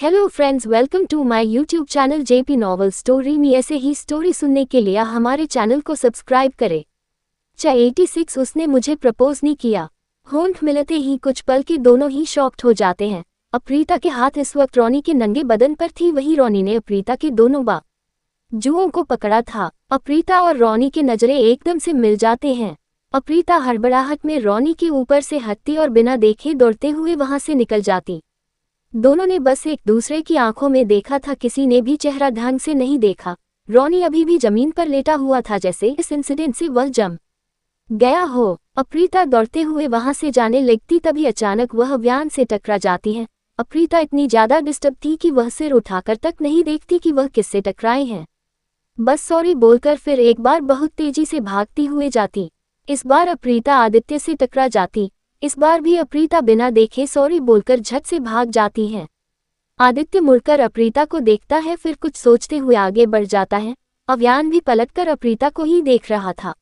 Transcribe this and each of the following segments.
Hello friends, welcome to my YouTube channel JP novel story में। ऐसे ही story सुनने के लिए हमारे चैनल को सब्सक्राइब करें। 86 उसने मुझे प्रपोज नहीं किया। होंठ मिलते ही कुछ पल के दोनों ही शॉक्ड हो जाते हैं। अप्रीता के हाथ इस वक्त रोनी के नंगे बदन पर थी। वहीं रोनी ने अप्रीता के दोनों बाजुओं को पकड़ा था। अप्रीता और रोनी की नजरें एकदम से मिल जाते हैं। अप्रीता हड़बड़ाहट में रोनी के ऊपर से हटती और बिना देखे दौड़ते हुए वहां से निकल जाती। दोनों ने बस एक दूसरे की आंखों में देखा था, किसी ने भी चेहरा ढंग से नहीं देखा। रोनी अभी भी जमीन पर लेटा हुआ था, जैसे इस इंसिडेंट से वह जम गया हो। अप्रीता दौड़ते हुए वहां से जाने लगती, तभी अचानक वह अव्यान से टकरा जाती है। अप्रीता इतनी ज्यादा डिस्टर्ब थी कि वह सिर उठाकर तक नहीं देखती कि वह किससे टकराए हैं। बस सॉरी बोलकर फिर एक बार बहुत तेजी से भागती हुए जाती। इस बार अप्रीता आदित्य से टकरा जाती। इस बार भी अप्रीता बिना देखे सॉरी बोलकर झट से भाग जाती है। आदित्य मुड़कर अप्रीता को देखता है, फिर कुछ सोचते हुए आगे बढ़ जाता है। अव्यान भी पलटकर अप्रीता को ही देख रहा था।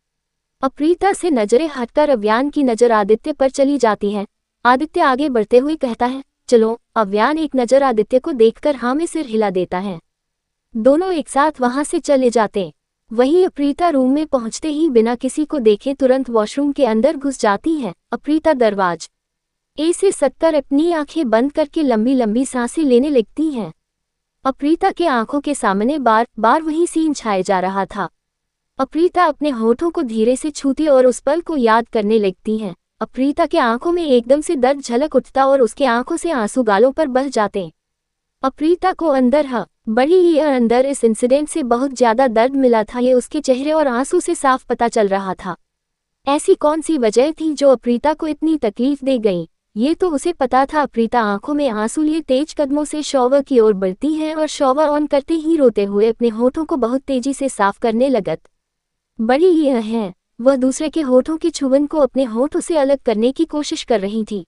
अप्रीता से नजरें हटकर अव्यान की नजर आदित्य पर चली जाती है। आदित्य आगे बढ़ते हुए कहता है, चलो। अव्यान एक नजर आदित्य को देखकर हाँ में सिर हिला देता है। दोनों एक साथ वहां से चले जाते। वहीं अप्रीता रूम में पहुंचते ही बिना किसी को देखे तुरंत वॉशरूम के अंदर घुस जाती है। अप्रीता दरवाजे से सटकर अपनी आंखें बंद करके लंबी लंबी सांसें लेने लगती हैं। अप्रीता के आंखों के सामने बार बार वही सीन छाए जा रहा था। अप्रीता अपने होठों को धीरे से छूती और उस पल को याद करने लगती हैं। अप्रीता के आंखों में एकदम से दर्द झलक उठता और उसके आंखों से आंसू गालों पर बह जाते। अप्रीता को अंदर बड़ी ही अंदर इस इंसिडेंट से बहुत ज्यादा दर्द मिला था। ये उसके चेहरे और आंसू से साफ पता चल रहा था। ऐसी कौन सी वजह थी जो अप्रीता को इतनी तकलीफ दे गई? ये तो उसे पता था। अप्रीता आंखों में आंसू लिए तेज कदमों से शॉवर की ओर बढ़ती है और शॉवर ऑन करते ही रोते हुए अपने होठों को बहुत तेजी से साफ करने लगत। बड़ी ही है, वह दूसरे के होठों की छुबन को अपने होठों से अलग करने की कोशिश कर रही थी,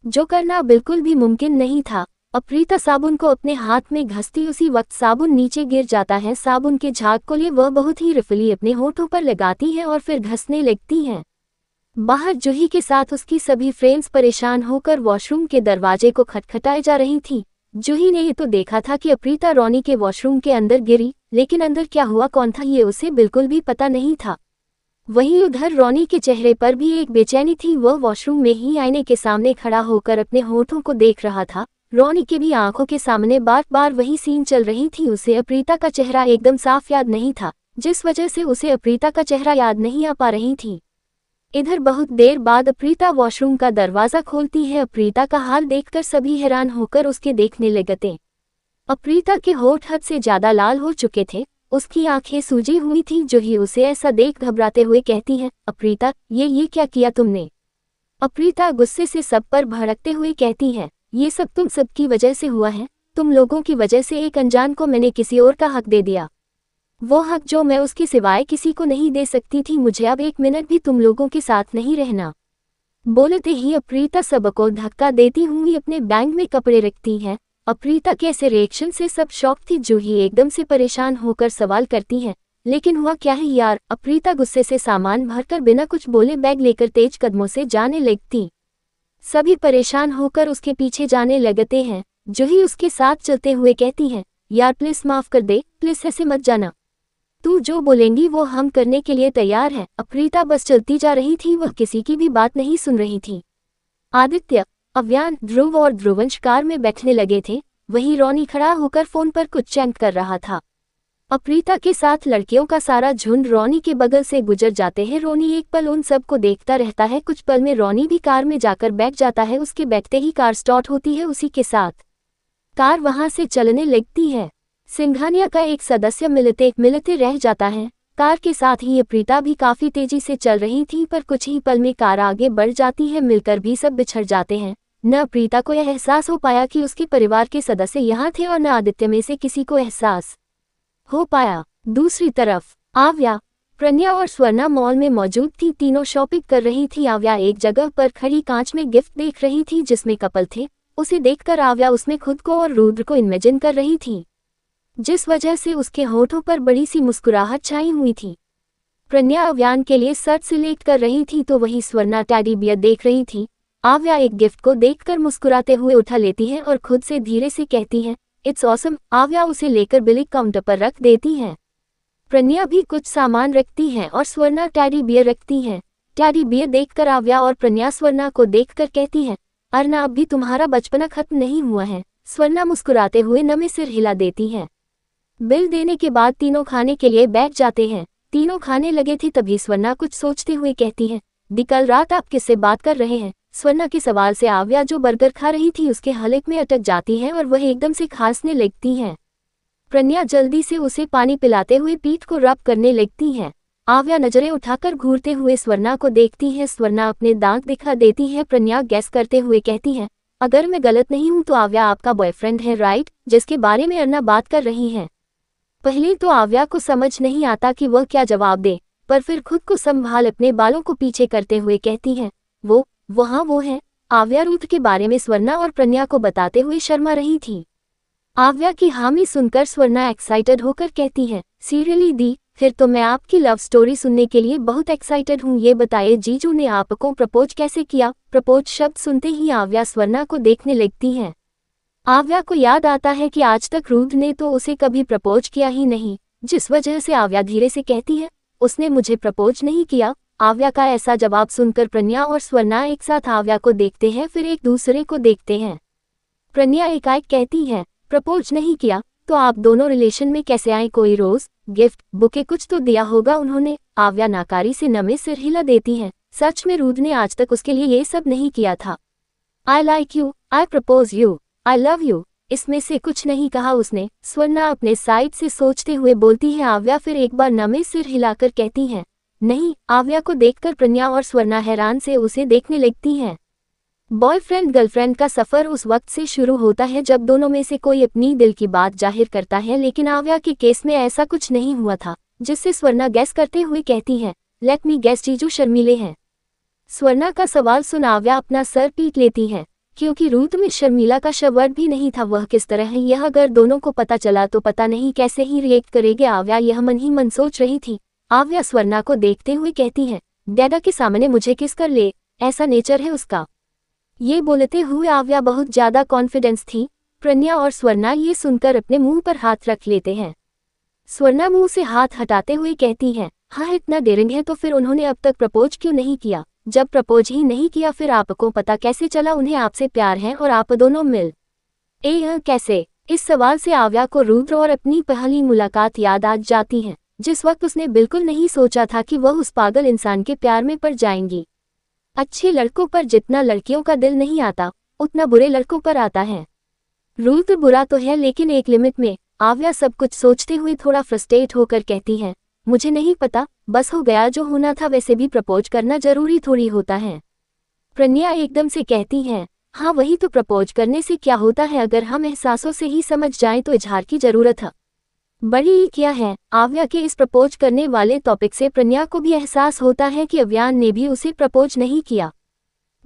जो करना बिल्कुल भी मुमकिन नहीं था। अप्रीता साबुन को अपने हाथ में घसती, उसी वक्त साबुन नीचे गिर जाता है। साबुन के झाग को लिए वह बहुत ही रिफिली अपने होठों पर लगाती है और फिर घसने लगती हैं। बाहर जूही के साथ उसकी सभी फ्रेंड्स परेशान होकर वॉशरूम के दरवाजे को खटखटाए जा रही थी। जूही ने ये तो देखा था कि अप्रीता रोनी के वॉशरूम के अंदर गिरी, लेकिन अंदर क्या हुआ, कौन था, ये उसे बिल्कुल भी पता नहीं था। वहीं उधर रोनी के चेहरे पर भी एक बेचैनी थी। वह वॉशरूम में ही आईने के सामने खड़ा होकर अपने होठों को देख रहा था। रोनी के भी आंखों के सामने बार बार वही सीन चल रही थी। उसे अप्रीता का चेहरा एकदम साफ याद नहीं था, जिस वजह से उसे अप्रीता का चेहरा याद नहीं आ पा रही थी। इधर बहुत देर बाद अप्रीता वॉशरूम का दरवाजा खोलती है। अप्रीता का हाल देखकर सभी हैरान होकर उसके देखने लगते। अप्रीता के होठ हद से ज्यादा लाल हो चुके थे, उसकी आंखें सूजी हुई थी। जूही उसे ऐसा देख घबराते हुए कहती है, अप्रीता ये क्या किया तुमने? अप्रीता गुस्से से सब पर भड़कते हुए कहती है, ये सब तुम सबकी वजह से हुआ है। तुम लोगों की वजह से एक अनजान को मैंने किसी और का हक दे दिया, वो हक जो मैं उसके सिवाय किसी को नहीं दे सकती थी। मुझे अब एक मिनट भी तुम लोगों के साथ नहीं रहना। बोलते ही अप्रीता सबको धक्का देती हुई अपने बैग में कपड़े रखती है। अप्रीता के ऐसे रिएक्शन से सब शॉक थी। जूही एकदम से परेशान होकर सवाल करती है, लेकिन हुआ क्या है यार? अप्रीता गुस्से से सामान भरकर बिना कुछ बोले बैग लेकर तेज कदमों से जाने लगती। सभी परेशान होकर उसके पीछे जाने लगते हैं। जूही उसके साथ चलते हुए कहती है, यार प्लीज माफ कर दे, प्लीज ऐसे मत जाना। तू जो बोलेंगी वो हम करने के लिए तैयार है। अप्रीता बस चलती जा रही थी, वह किसी की भी बात नहीं सुन रही थी। आदित्य, अव्यान, ध्रुव और ध्रुवंश कार में बैठने लगे थे। वहीं रोनी खड़ा होकर फोन पर कुछ चैट कर रहा था। अप्रीता के साथ लड़कियों का सारा झुंड रोनी के बगल से गुजर जाते हैं। रोनी एक पल उन सबको देखता रहता है। कुछ पल में रोनी भी कार में जाकर बैठ जाता है। उसके बैठते ही कार स्टार्ट होती है, उसी के साथ कार वहां से चलने लगती है। सिंघानिया का एक सदस्य मिलते मिलते रह जाता है। कार के साथ ही अप्रीता भी काफी तेजी से चल रही थी, पर कुछ ही पल में कार आगे बढ़ जाती है। मिलकर भी सब बिछड़ जाते हैं। न अप्रीता को यह एहसास हो पाया कि उसके परिवार के सदस्य यहाँ थे और न आदित्य में से किसी को एहसास हो पाया। दूसरी तरफ आव्या, प्रज्ञा और स्वर्णा मॉल में मौजूद थी। तीनों शॉपिंग कर रही थी। आव्या एक जगह पर खड़ी कांच में गिफ्ट देख रही थी जिसमें कपल थे। उसे देखकर आव्या उसमें खुद को और रुद्र को इमेजिन कर रही थी, जिस वजह से उसके होठों पर बड़ी सी मुस्कुराहट छाई हुई थी। प्रज्ञा अव्यान के लिए शर्ट सिलेक्ट कर रही थी, तो वही स्वर्णा टेडी बियर देख रही थी। आव्या एक गिफ्ट को देखकर मुस्कुराते हुए उठा लेती है और खुद से धीरे से कहती है, इट्स ऑसम। आव्या उसे लेकर बिलिंग काउंटर पर रख देती है। प्रन्या भी कुछ सामान रखती है और स्वर्णा टेडी बियर रखती है। टेडी बियर देखकर आव्या और प्रन्या स्वर्णा को देखकर कहती है, अर्ना अब भी तुम्हारा बचपना खत्म नहीं हुआ है। स्वर्णा मुस्कुराते हुए नमे सिर हिला देती है। बिल देने के बाद तीनों खाने के लिए बैठ जाते हैं। तीनों खाने लगे थे तभी स्वर्णा कुछ सोचते हुए कहती है, दी कल रात आप किससे बात कर रहे हैं। स्वर्णा के सवाल से आव्या जो बर्गर खा रही थी उसके हलक में अटक जाती है और वह एकदम से खांसने लगती है। प्रन्या जल्दी से उसे पानी पिलाते हुए पीठ को रब करने लगती है। आव्या नजरें उठाकर घूरते हुए स्वर्णा को देखती है। स्वर्णा अपने दांत दिखा देती है। प्रन्या गैस करते हुए कहती है, अगर मैं गलत नहीं हूं तो आव्या आपका बॉयफ्रेंड है राइट, जिसके बारे में अर्ना बात कर रही है। पहले तो आव्या को समझ नहीं आता कि वह क्या जवाब दे, पर फिर खुद को संभाल अपने बालों को पीछे करते हुए कहती है, वो है। आव्या रूथ के बारे में स्वर्णा और प्रन्या को बताते हुए शर्मा रही थी। आव्या की हामी सुनकर स्वर्णा एक्साइटेड होकर कहती है, सीरियसली दी, फिर तो मैं आपकी लव स्टोरी सुनने के लिए बहुत एक्साइटेड हूँ। ये बताइए जीजू ने आपको प्रपोज कैसे किया। प्रपोज शब्द सुनते ही आव्या स्वर्णा को देखने लगती है। आव्या को याद आता है कि आज तक रूथ ने तो उसे कभी प्रपोज किया ही नहीं, जिस वजह से आव्या धीरे से कहती है, उसने मुझे प्रपोज नहीं किया। आव्या का ऐसा जवाब सुनकर प्रन्या और स्वर्णा एक साथ आव्या को देखते हैं, फिर एक दूसरे को देखते हैं। प्रन्या एकाएक कहती है, प्रपोज नहीं किया तो आप दोनों रिलेशन में कैसे आए। कोई रोज, गिफ्ट, बुके कुछ तो दिया होगा उन्होंने। आव्या नाकारी से नमे सिर हिला देती है। सच में रूथ ने आज तक उसके लिए ये सब नहीं किया था। I like you, I propose you, I love you, इसमें से कुछ नहीं कहा उसने। स्वर्णा अपने साइड से सोचते हुए बोलती है। आव्या फिर एक बार नमे सिर हिलाकर कहती है, नहीं। आव्या को देखकर प्रन्या और स्वर्णा हैरान से उसे देखने लगती हैं। बॉयफ्रेंड गर्लफ्रेंड का सफर उस वक्त से शुरू होता है जब दोनों में से कोई अपनी दिल की बात जाहिर करता है, लेकिन आव्या के केस में ऐसा कुछ नहीं हुआ था, जिससे स्वर्णा गैस करते हुए कहती है, लेट मी गैस, जीजू शर्मीले हैं। स्वर्णा का सवाल सुन आव्या अपना सर पीट लेती है, क्योंकि रूथ में शर्मीला का शब्द भी नहीं था। वह किस तरह है यह अगर दोनों को पता चला तो पता नहीं कैसे ही रिएक्ट करेंगे। आव्या यह मन ही मन सोच रही थी। आव्या स्वर्णा को देखते हुए कहती है, डैडा के सामने मुझे किस कर ले, ऐसा नेचर है उसका। ये बोलते हुए आव्या बहुत ज्यादा कॉन्फिडेंस थी। प्रन्या और स्वर्णा ये सुनकर अपने मुंह पर हाथ रख लेते हैं। स्वर्णा मुंह से हाथ हटाते हुए कहती है, हाँ इतना डेयरिंग है तो फिर उन्होंने अब तक प्रपोज क्यों नहीं किया। जब प्रपोज ही नहीं किया फिर आपको पता कैसे चला उन्हें आपसे प्यार है और आप दोनों मिल कैसे। इस सवाल से आव्या को रुद्र और अपनी पहली मुलाकात याद आ जाती है, जिस वक्त उसने बिल्कुल नहीं सोचा था कि वह उस पागल इंसान के प्यार में पड़ जाएंगी। अच्छे लड़कों पर जितना लड़कियों का दिल नहीं आता उतना बुरे लड़कों पर आता है। रुद्र बुरा तो है लेकिन एक लिमिट में। आव्या सब कुछ सोचते हुए थोड़ा फ्रस्ट्रेट होकर कहती है, मुझे नहीं पता, बस हो गया जो होना था। वैसे भी प्रपोज करना जरूरी थोड़ी होता है। प्रन्या एकदम से कहती है, हाँ वही तो, प्रपोज करने से क्या होता है, अगर हम एहसासों से ही समझ जाएं तो इजहार की जरूरत है बड़ी ही क्या है। आव्या के इस प्रपोज करने वाले टॉपिक से प्रन्या को भी एहसास होता है कि अव्यान ने भी उसे प्रपोज नहीं किया,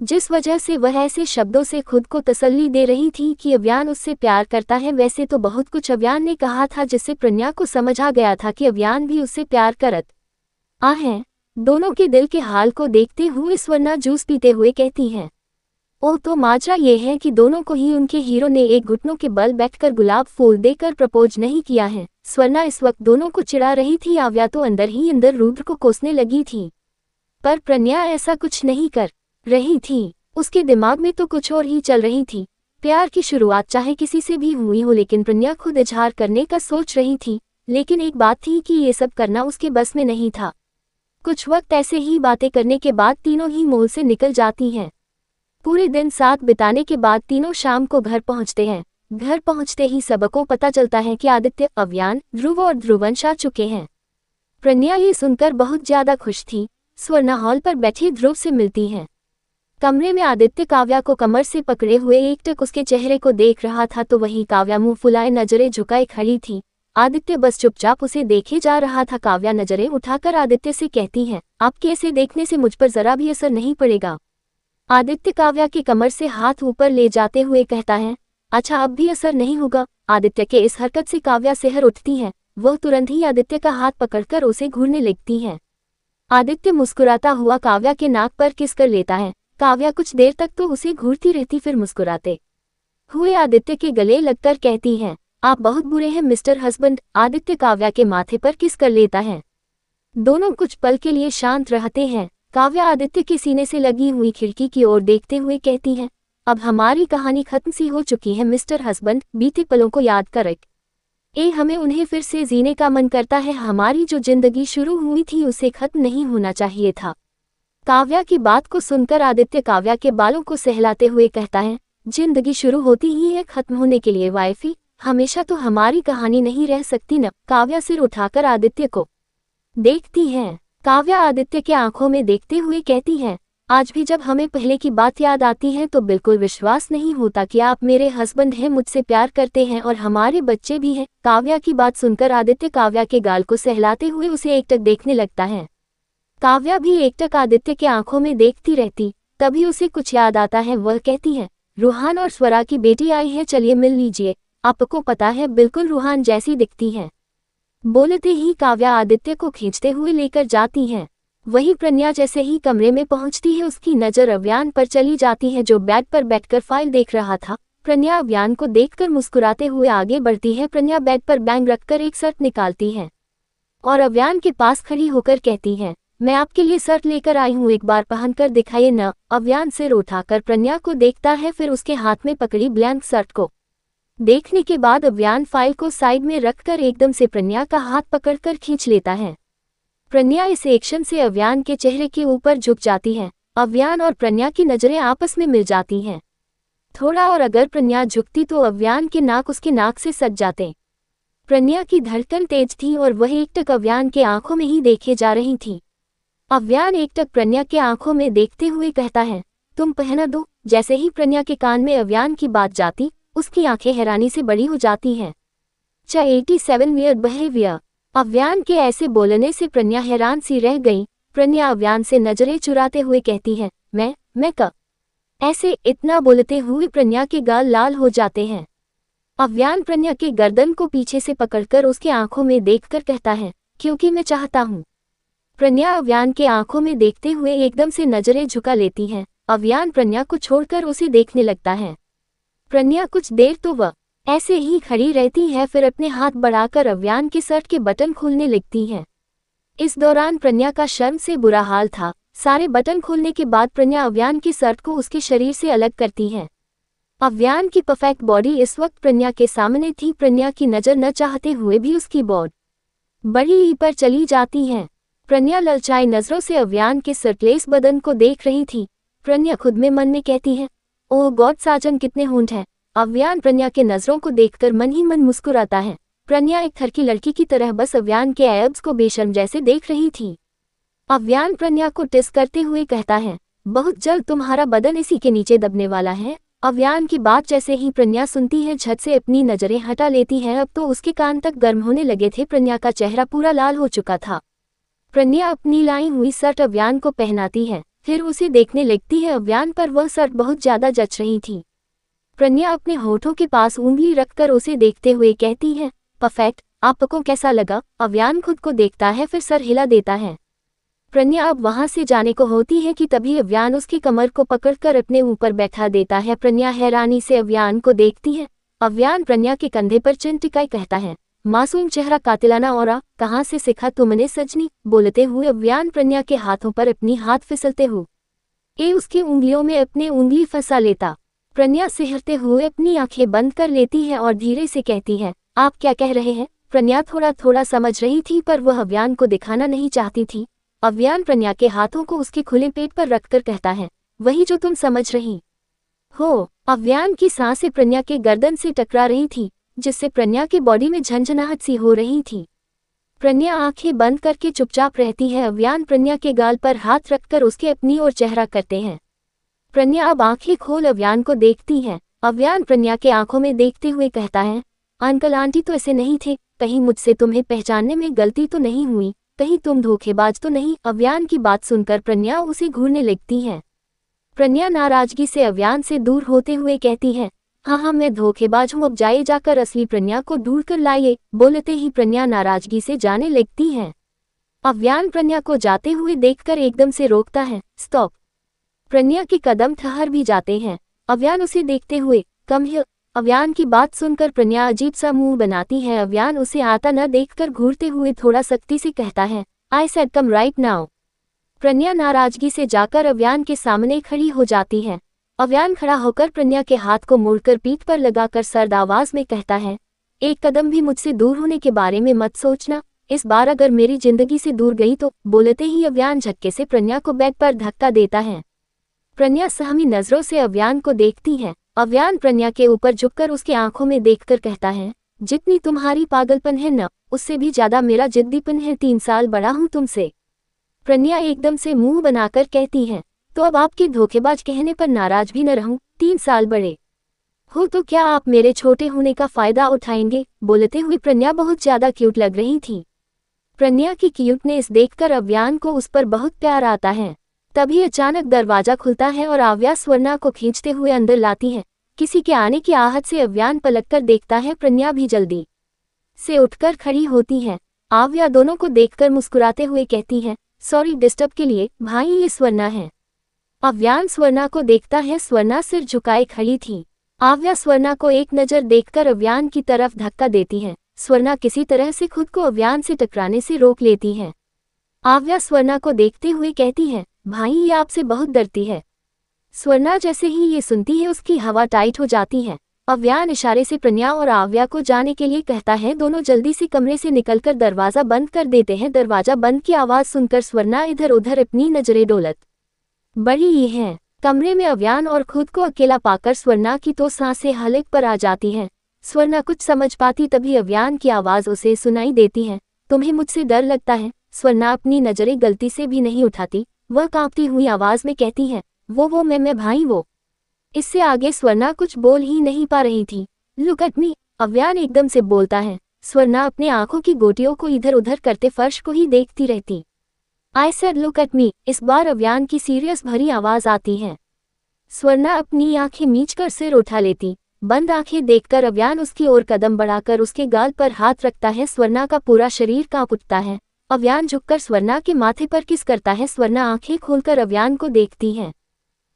जिस वजह से वह ऐसे शब्दों से खुद को तसल्ली दे रही थी कि अव्यान उससे प्यार करता है। वैसे तो बहुत कुछ अव्यान ने कहा था जिससे प्रन्या को समझ आ गया था कि अव्यान भी उससे प्यार करत है। दोनों के दिल के हाल को देखते हुए स्वर्णा जूस पीते हुए कहती है, ओह तो माजरा ये है कि दोनों को ही उनके हीरो ने एक घुटनों के बल बैठकर गुलाब फूल देकर प्रपोज नहीं किया है। स्वर्णा इस वक्त दोनों को चिढ़ा रही थी। आव्या तो अंदर ही अंदर रुद्र को कोसने लगी थी, पर प्रन्या ऐसा कुछ नहीं कर रही थी। उसके दिमाग में तो कुछ और ही चल रही थी। प्यार की शुरुआत चाहे किसी से भी हुई हो, लेकिन प्रन्या खुद इजहार करने का सोच रही थी। लेकिन एक बात थी कि ये सब करना उसके बस में नहीं था। कुछ वक्त ऐसे ही बातें करने के बाद तीनों ही मॉल से निकल जाती हैं। पूरे दिन साथ बिताने के बाद तीनों शाम को घर पहुंचते हैं। घर पहुंचते ही सबको पता चलता है कि आदित्य, अव्यान, ध्रुव और ध्रुवंश आ चुके हैं। प्रन्या ये सुनकर बहुत ज्यादा खुश थी। स्वर्णा हॉल पर बैठी ध्रुव से मिलती है। कमरे में आदित्य काव्या को कमर से पकड़े हुए एकटक उसके चेहरे को देख रहा था, तो वहीं काव्या मुंह फुलाए नजरें झुकाए खड़ी थी। आदित्य बस चुपचाप उसे देखे जा रहा था। काव्या नजरें उठाकर आदित्य से कहती है, आपके ऐसे देखने से मुझ पर जरा भी असर नहीं पड़ेगा। आदित्य काव्या की कमर से हाथ ऊपर ले जाते हुए कहता है, अच्छा अब भी असर नहीं होगा। आदित्य के इस हरकत से काव्या सिहर उठती है। वह तुरंत ही आदित्य का हाथ पकड़कर उसे घूरने लगती है। आदित्य मुस्कुराता हुआ काव्या के नाक पर किस कर लेता है। काव्या कुछ देर तक तो उसे घूरती रहती, फिर मुस्कुराते हुए आदित्य के गले लगकर कहती है, आप बहुत बुरे हैं मिस्टर हस्बैंड। आदित्य काव्या के माथे पर किस कर लेता है। दोनों कुछ पल के लिए शांत रहते हैं। काव्या आदित्य के सीने से लगी हुई खिड़की की ओर देखते हुए कहती है, अब हमारी कहानी खत्म सी हो चुकी है मिस्टर हस्बैंड। बीते पलों को याद कर हमें उन्हें फिर से जीने का मन करता है। हमारी जो जिंदगी शुरू हुई थी उसे खत्म नहीं होना चाहिए था। काव्या की बात को सुनकर आदित्य काव्या के बालों को सहलाते हुए कहता है, जिंदगी शुरू होती ही है खत्म होने के लिए वाइफी। हमेशा तो हमारी कहानी नहीं रह सकती न। काव्या सिर उठाकर आदित्य को देखती है। काव्या आदित्य के आंखों में देखते हुए कहती है, आज भी जब हमें पहले की बात याद आती है तो बिल्कुल विश्वास नहीं होता कि आप मेरे हस्बैंड हैं, मुझसे प्यार करते हैं और हमारे बच्चे भी हैं। काव्या की बात सुनकर आदित्य काव्या के गाल को सहलाते हुए उसे एकटक देखने लगता है। काव्या भी एकटक आदित्य के आंखों में देखती रहती। तभी उसे कुछ याद आता है। वह कहती है, रूहान और स्वरा की बेटी आई है, चलिए मिल लीजिए। आपको पता है बिल्कुल रूहान जैसी दिखती है। बोलते ही काव्या आदित्य को खींचते हुए लेकर जाती है। वही प्रन्या जैसे ही कमरे में पहुंचती है उसकी नजर अव्यान पर चली जाती है जो बेड पर बैठकर फाइल देख रहा था। प्रन्या अव्यान को देखकर मुस्कुराते हुए आगे बढ़ती है। प्रन्या बेड पर बैंग रखकर एक शर्ट निकालती है और अव्यान के पास खड़ी होकर कहती है, मैं आपके लिए शर्ट लेकर आई हूँ, एक बार पहनकर दिखाइए न। अव्यान सिर उठाकर प्रन्या को देखता है, फिर उसके हाथ में पकड़ी ब्लैंक शर्ट को देखने के बाद अव्यान फाइल को साइड में रखकर एकदम से प्रन्या का हाथ पकड़कर खींच लेता है। प्रन्या इस एक्शन से अव्यान के चेहरे के ऊपर झुक जाती है। अव्यान और प्रन्या की नजरें आपस में मिल जाती हैं। थोड़ा और अगर प्रन्या झुकती तो अव्यान के नाक उसके नाक से सट जाते। प्रन्या की धड़कन तेज थी और वह एकटक अव्यान के आंखों में ही देखे जा रही थी। अव्यान एकटक प्रन्या के आंखों में देखते हुए कहता है, तुम पहना दो। जैसे ही प्रन्या के कान में अव्यान की बात जाती उसकी आंखें हैरानी से बड़ी हो जाती हैं। 87 वियर्ड बिहेवियर। अव्यान के ऐसे बोलने से प्रन्या हैरान सी रह गई। प्रन्या अव्यान से नजरें चुराते हुए कहती है, मैं क ऐसे इतना बोलते हुए प्रन्या के गाल लाल हो जाते हैं। अव्यान प्रन्या के गर्दन को पीछे से पकड़कर उसके आंखों में देखकर कहता है, क्योंकि मैं चाहता हूँ। प्रन्या अव्यान के आंखों में देखते हुए एकदम से नजरें झुका लेती है। अव्यान प्रन्या को छोड़कर उसे देखने लगता है। प्रन्या कुछ देर तो वह ऐसे ही खड़ी रहती है, फिर अपने हाथ बढ़ाकर अव्यान के शर्ट के बटन खोलने लगती है। इस दौरान प्रन्या का शर्म से बुरा हाल था। सारे बटन खोलने के बाद प्रन्या अव्यान की शर्ट को उसके शरीर से अलग करती है। अव्यान की परफेक्ट बॉडी इस वक्त प्रन्या के सामने थी। प्रन्या की नजर न चाहते हुए भी उसकी बड़ी ही पर चली जाती है। प्रन्या ललचाई नजरों से अव्यान के शर्टलेस बदन को देख रही थी। प्रन्या खुद में मन में कहती है, ओह गॉड साजन कितने होंठ हैं। अव्यान प्रन्या के नजरों को देखकर मन ही मन मुस्कुराता है। प्रन्या एक थर की लड़की की तरह बस अव्यान के एब्स को बेशर्म जैसे देख रही थी। अव्यान प्रन्या को टिस करते हुए कहता है, बहुत जल्द तुम्हारा बदन इसी के नीचे दबने वाला है। अव्यान की बात जैसे ही प्रन्या सुनती है झट से अपनी नजरें हटा लेती है। अब तो उसके कान तक गर्म होने लगे थे। प्रन्या का चेहरा पूरा लाल हो चुका था। प्रन्या अपनी लाई हुई शर्ट अव्यान को पहनाती है, फिर उसे देखने लगती है। अव्यान पर वह शर्ट बहुत ज्यादा जच रही थी। प्रन्या अपने होठों के पास उंगली रखकर उसे देखते हुए कहती है, परफेक्ट। आपको कैसा लगा। अव्यान खुद को देखता है, फिर सर हिला देता है। प्रन्या अब वहां से जाने को होती है कि तभी अव्यान उसकी कमर को पकड़कर अपने ऊपर बैठा देता है। प्रन्या हैरानी से अव्यान को देखती है। अव्यान प्रन्या के कंधे पर चिन टिकाए कहता है, मासूम चेहरा कातिलाना औरा, कहाँ से सीखा तुमने सजनी। बोलते हुए अव्यान प्रन्या के हाथों पर अपनी हाथ फिसलते हुए उसकी उंगलियों में अपने उंगली फंसा लेता। प्रन्या सिहरते हुए अपनी आंखें बंद कर लेती है और धीरे से कहती है, आप क्या कह रहे हैं। प्रन्या थोड़ा थोड़ा समझ रही थी पर वह अव्यान को दिखाना नहीं चाहती थी। अव्यान प्रन्या के हाथों को उसके खुले पेट पर रखकर कहता है, वही जो तुम समझ रही हो। अव्यान की सांसें प्रन्या के गर्दन से टकरा रही थी, जिससे प्रन्या के बॉडी में झंझनाहट सी हो रही थी। प्रन्या आंखें बंद करके चुपचाप रहती है। अव्यान प्रन्या के गाल पर हाथ रखकर उसके अपनी ओर चेहरा करते हैं। प्रन्या अब आंखें खोल अव्यान को देखती है। अव्यान प्रन्या के आंखों में देखते हुए कहता है, अंकल आंटी तो ऐसे नहीं थे। कहीं मुझसे तुम्हें पहचानने में गलती तो नहीं हुई। कहीं तुम धोखेबाज तो नहीं। अव्यान की बात सुनकर प्रन्या उसे घूरने लगती है। प्रन्या नाराजगी से अव्यान से दूर होते हुए कहती है, हाँ मैं धोखेबाज हूँ, अब जाए जाकर असली प्रन्या को ढूंढ कर लाइए। बोलते ही प्रन्या नाराजगी से जाने लगती है। अव्यान प्रन्या को जाते हुए देखकर एकदम से रोकता है, स्टॉप। प्रन्या के कदम ठहर भी जाते हैं। अव्यान उसे देखते हुए कम हियर। अव्यान की बात सुनकर प्रन्या अजीब सा मुंह बनाती है। अव्यान उसे आता न देखकर घूरते हुए थोड़ा सख्ती से कहता है, I said come right now. Pranya नाराजगी से जाकर अव्यान के सामने खड़ी हो जाती है। अव्यान खड़ा होकर प्रन्या के हाथ को मोड़कर पीठ पर लगाकर सर्द आवाज में कहता है, एक कदम भी मुझसे दूर होने के बारे में मत सोचना। इस बार अगर मेरी जिंदगी से दूर गई तो। बोलते ही अव्यान झटके से प्रन्या को बेड पर धक्का देता है। प्रन्या सहमी नजरों से अव्यान को देखती है। अव्यान प्रन्या के ऊपर झुककर उसकी आंखों में देखकर कहता है, जितनी तुम्हारी पागलपन है न, उससे भी ज्यादा मेरा जिद्दीपन है। 3 साल बड़ा हूं तुमसे। प्रन्या एकदम से मुंह बनाकर कहती है, तो अब आपके धोखेबाज कहने पर नाराज भी न रहूं। 3 साल बड़े हो तो क्या आप मेरे छोटे होने का फायदा उठाएंगे। बोलते हुए प्रन्या बहुत ज्यादा क्यूट लग रही थी। प्रन्या की क्यूटनेस देखकर अव्यान को उस पर बहुत प्यार आता है। तभी अचानक दरवाजा खुलता है और आव्या स्वर्णा को खींचते हुए अंदर लाती है। किसी के आने की आहट से अव्यान पलटकर देखता है। प्रन्या भी जल्दी से उठकर खड़ी होती है। आव्या दोनों को देखकर मुस्कुराते हुए कहती है, सॉरी डिस्टर्ब के लिए भाई, ये स्वर्णा है। अव्यान स्वर्णा को देखता है। स्वर्णा सिर झुकाए खड़ी थी। आव्या स्वर्णा को एक नज़र देखकर अव्यान की तरफ धक्का देती है। स्वर्णा किसी तरह से खुद को अव्यान से टकराने से रोक लेती है। आव्या स्वर्णा को देखते हुए कहती है, भाई ये आपसे बहुत डरती है। स्वर्णा जैसे ही ये सुनती है उसकी हवा टाइट हो जाती है। अव्यान इशारे से प्रन्या और आव्या को जाने के लिए कहता है। दोनों जल्दी से कमरे से निकलकर दरवाजा बंद कर देते हैं। दरवाजा बंद की आवाज सुनकर स्वर्णा इधर उधर अपनी नजरें डोलत बड़ी ही है। कमरे में अव्यान और खुद को अकेला पाकर स्वर्णा की तो सांसें हलक पर आ जाती हैं। स्वर्णा कुछ समझ पाती तभी अव्यान की आवाज उसे सुनाई देती है, तुम्हें मुझसे डर लगता है। स्वर्णा अपनी नजरें गलती से भी नहीं उठाती। वह कांपती हुई आवाज में कहती है, वो मैं भाई वो। इससे आगे स्वर्णा कुछ बोल ही नहीं पा रही थी। लुक एट मी, अव्यान एकदम से बोलता है। स्वर्णा अपने आंखों की गोटियों को इधर उधर करते फर्श को ही देखती रहती। I said look at me. इस बार अव्यान की सीरियस भरी आवाज आती है। स्वर्णा अपनी आंखें मीचकर सिर उठा लेती। बंद आंखें देखकर अव्यान उसकी ओर कदम बढ़ाकर उसके गाल पर हाथ रखता है। स्वर्णा का पूरा शरीर कांप उठता है। अव्यान झुककर स्वर्णा के माथे पर किस करता है। स्वर्णा आंखें खोलकर अव्यान को देखती है।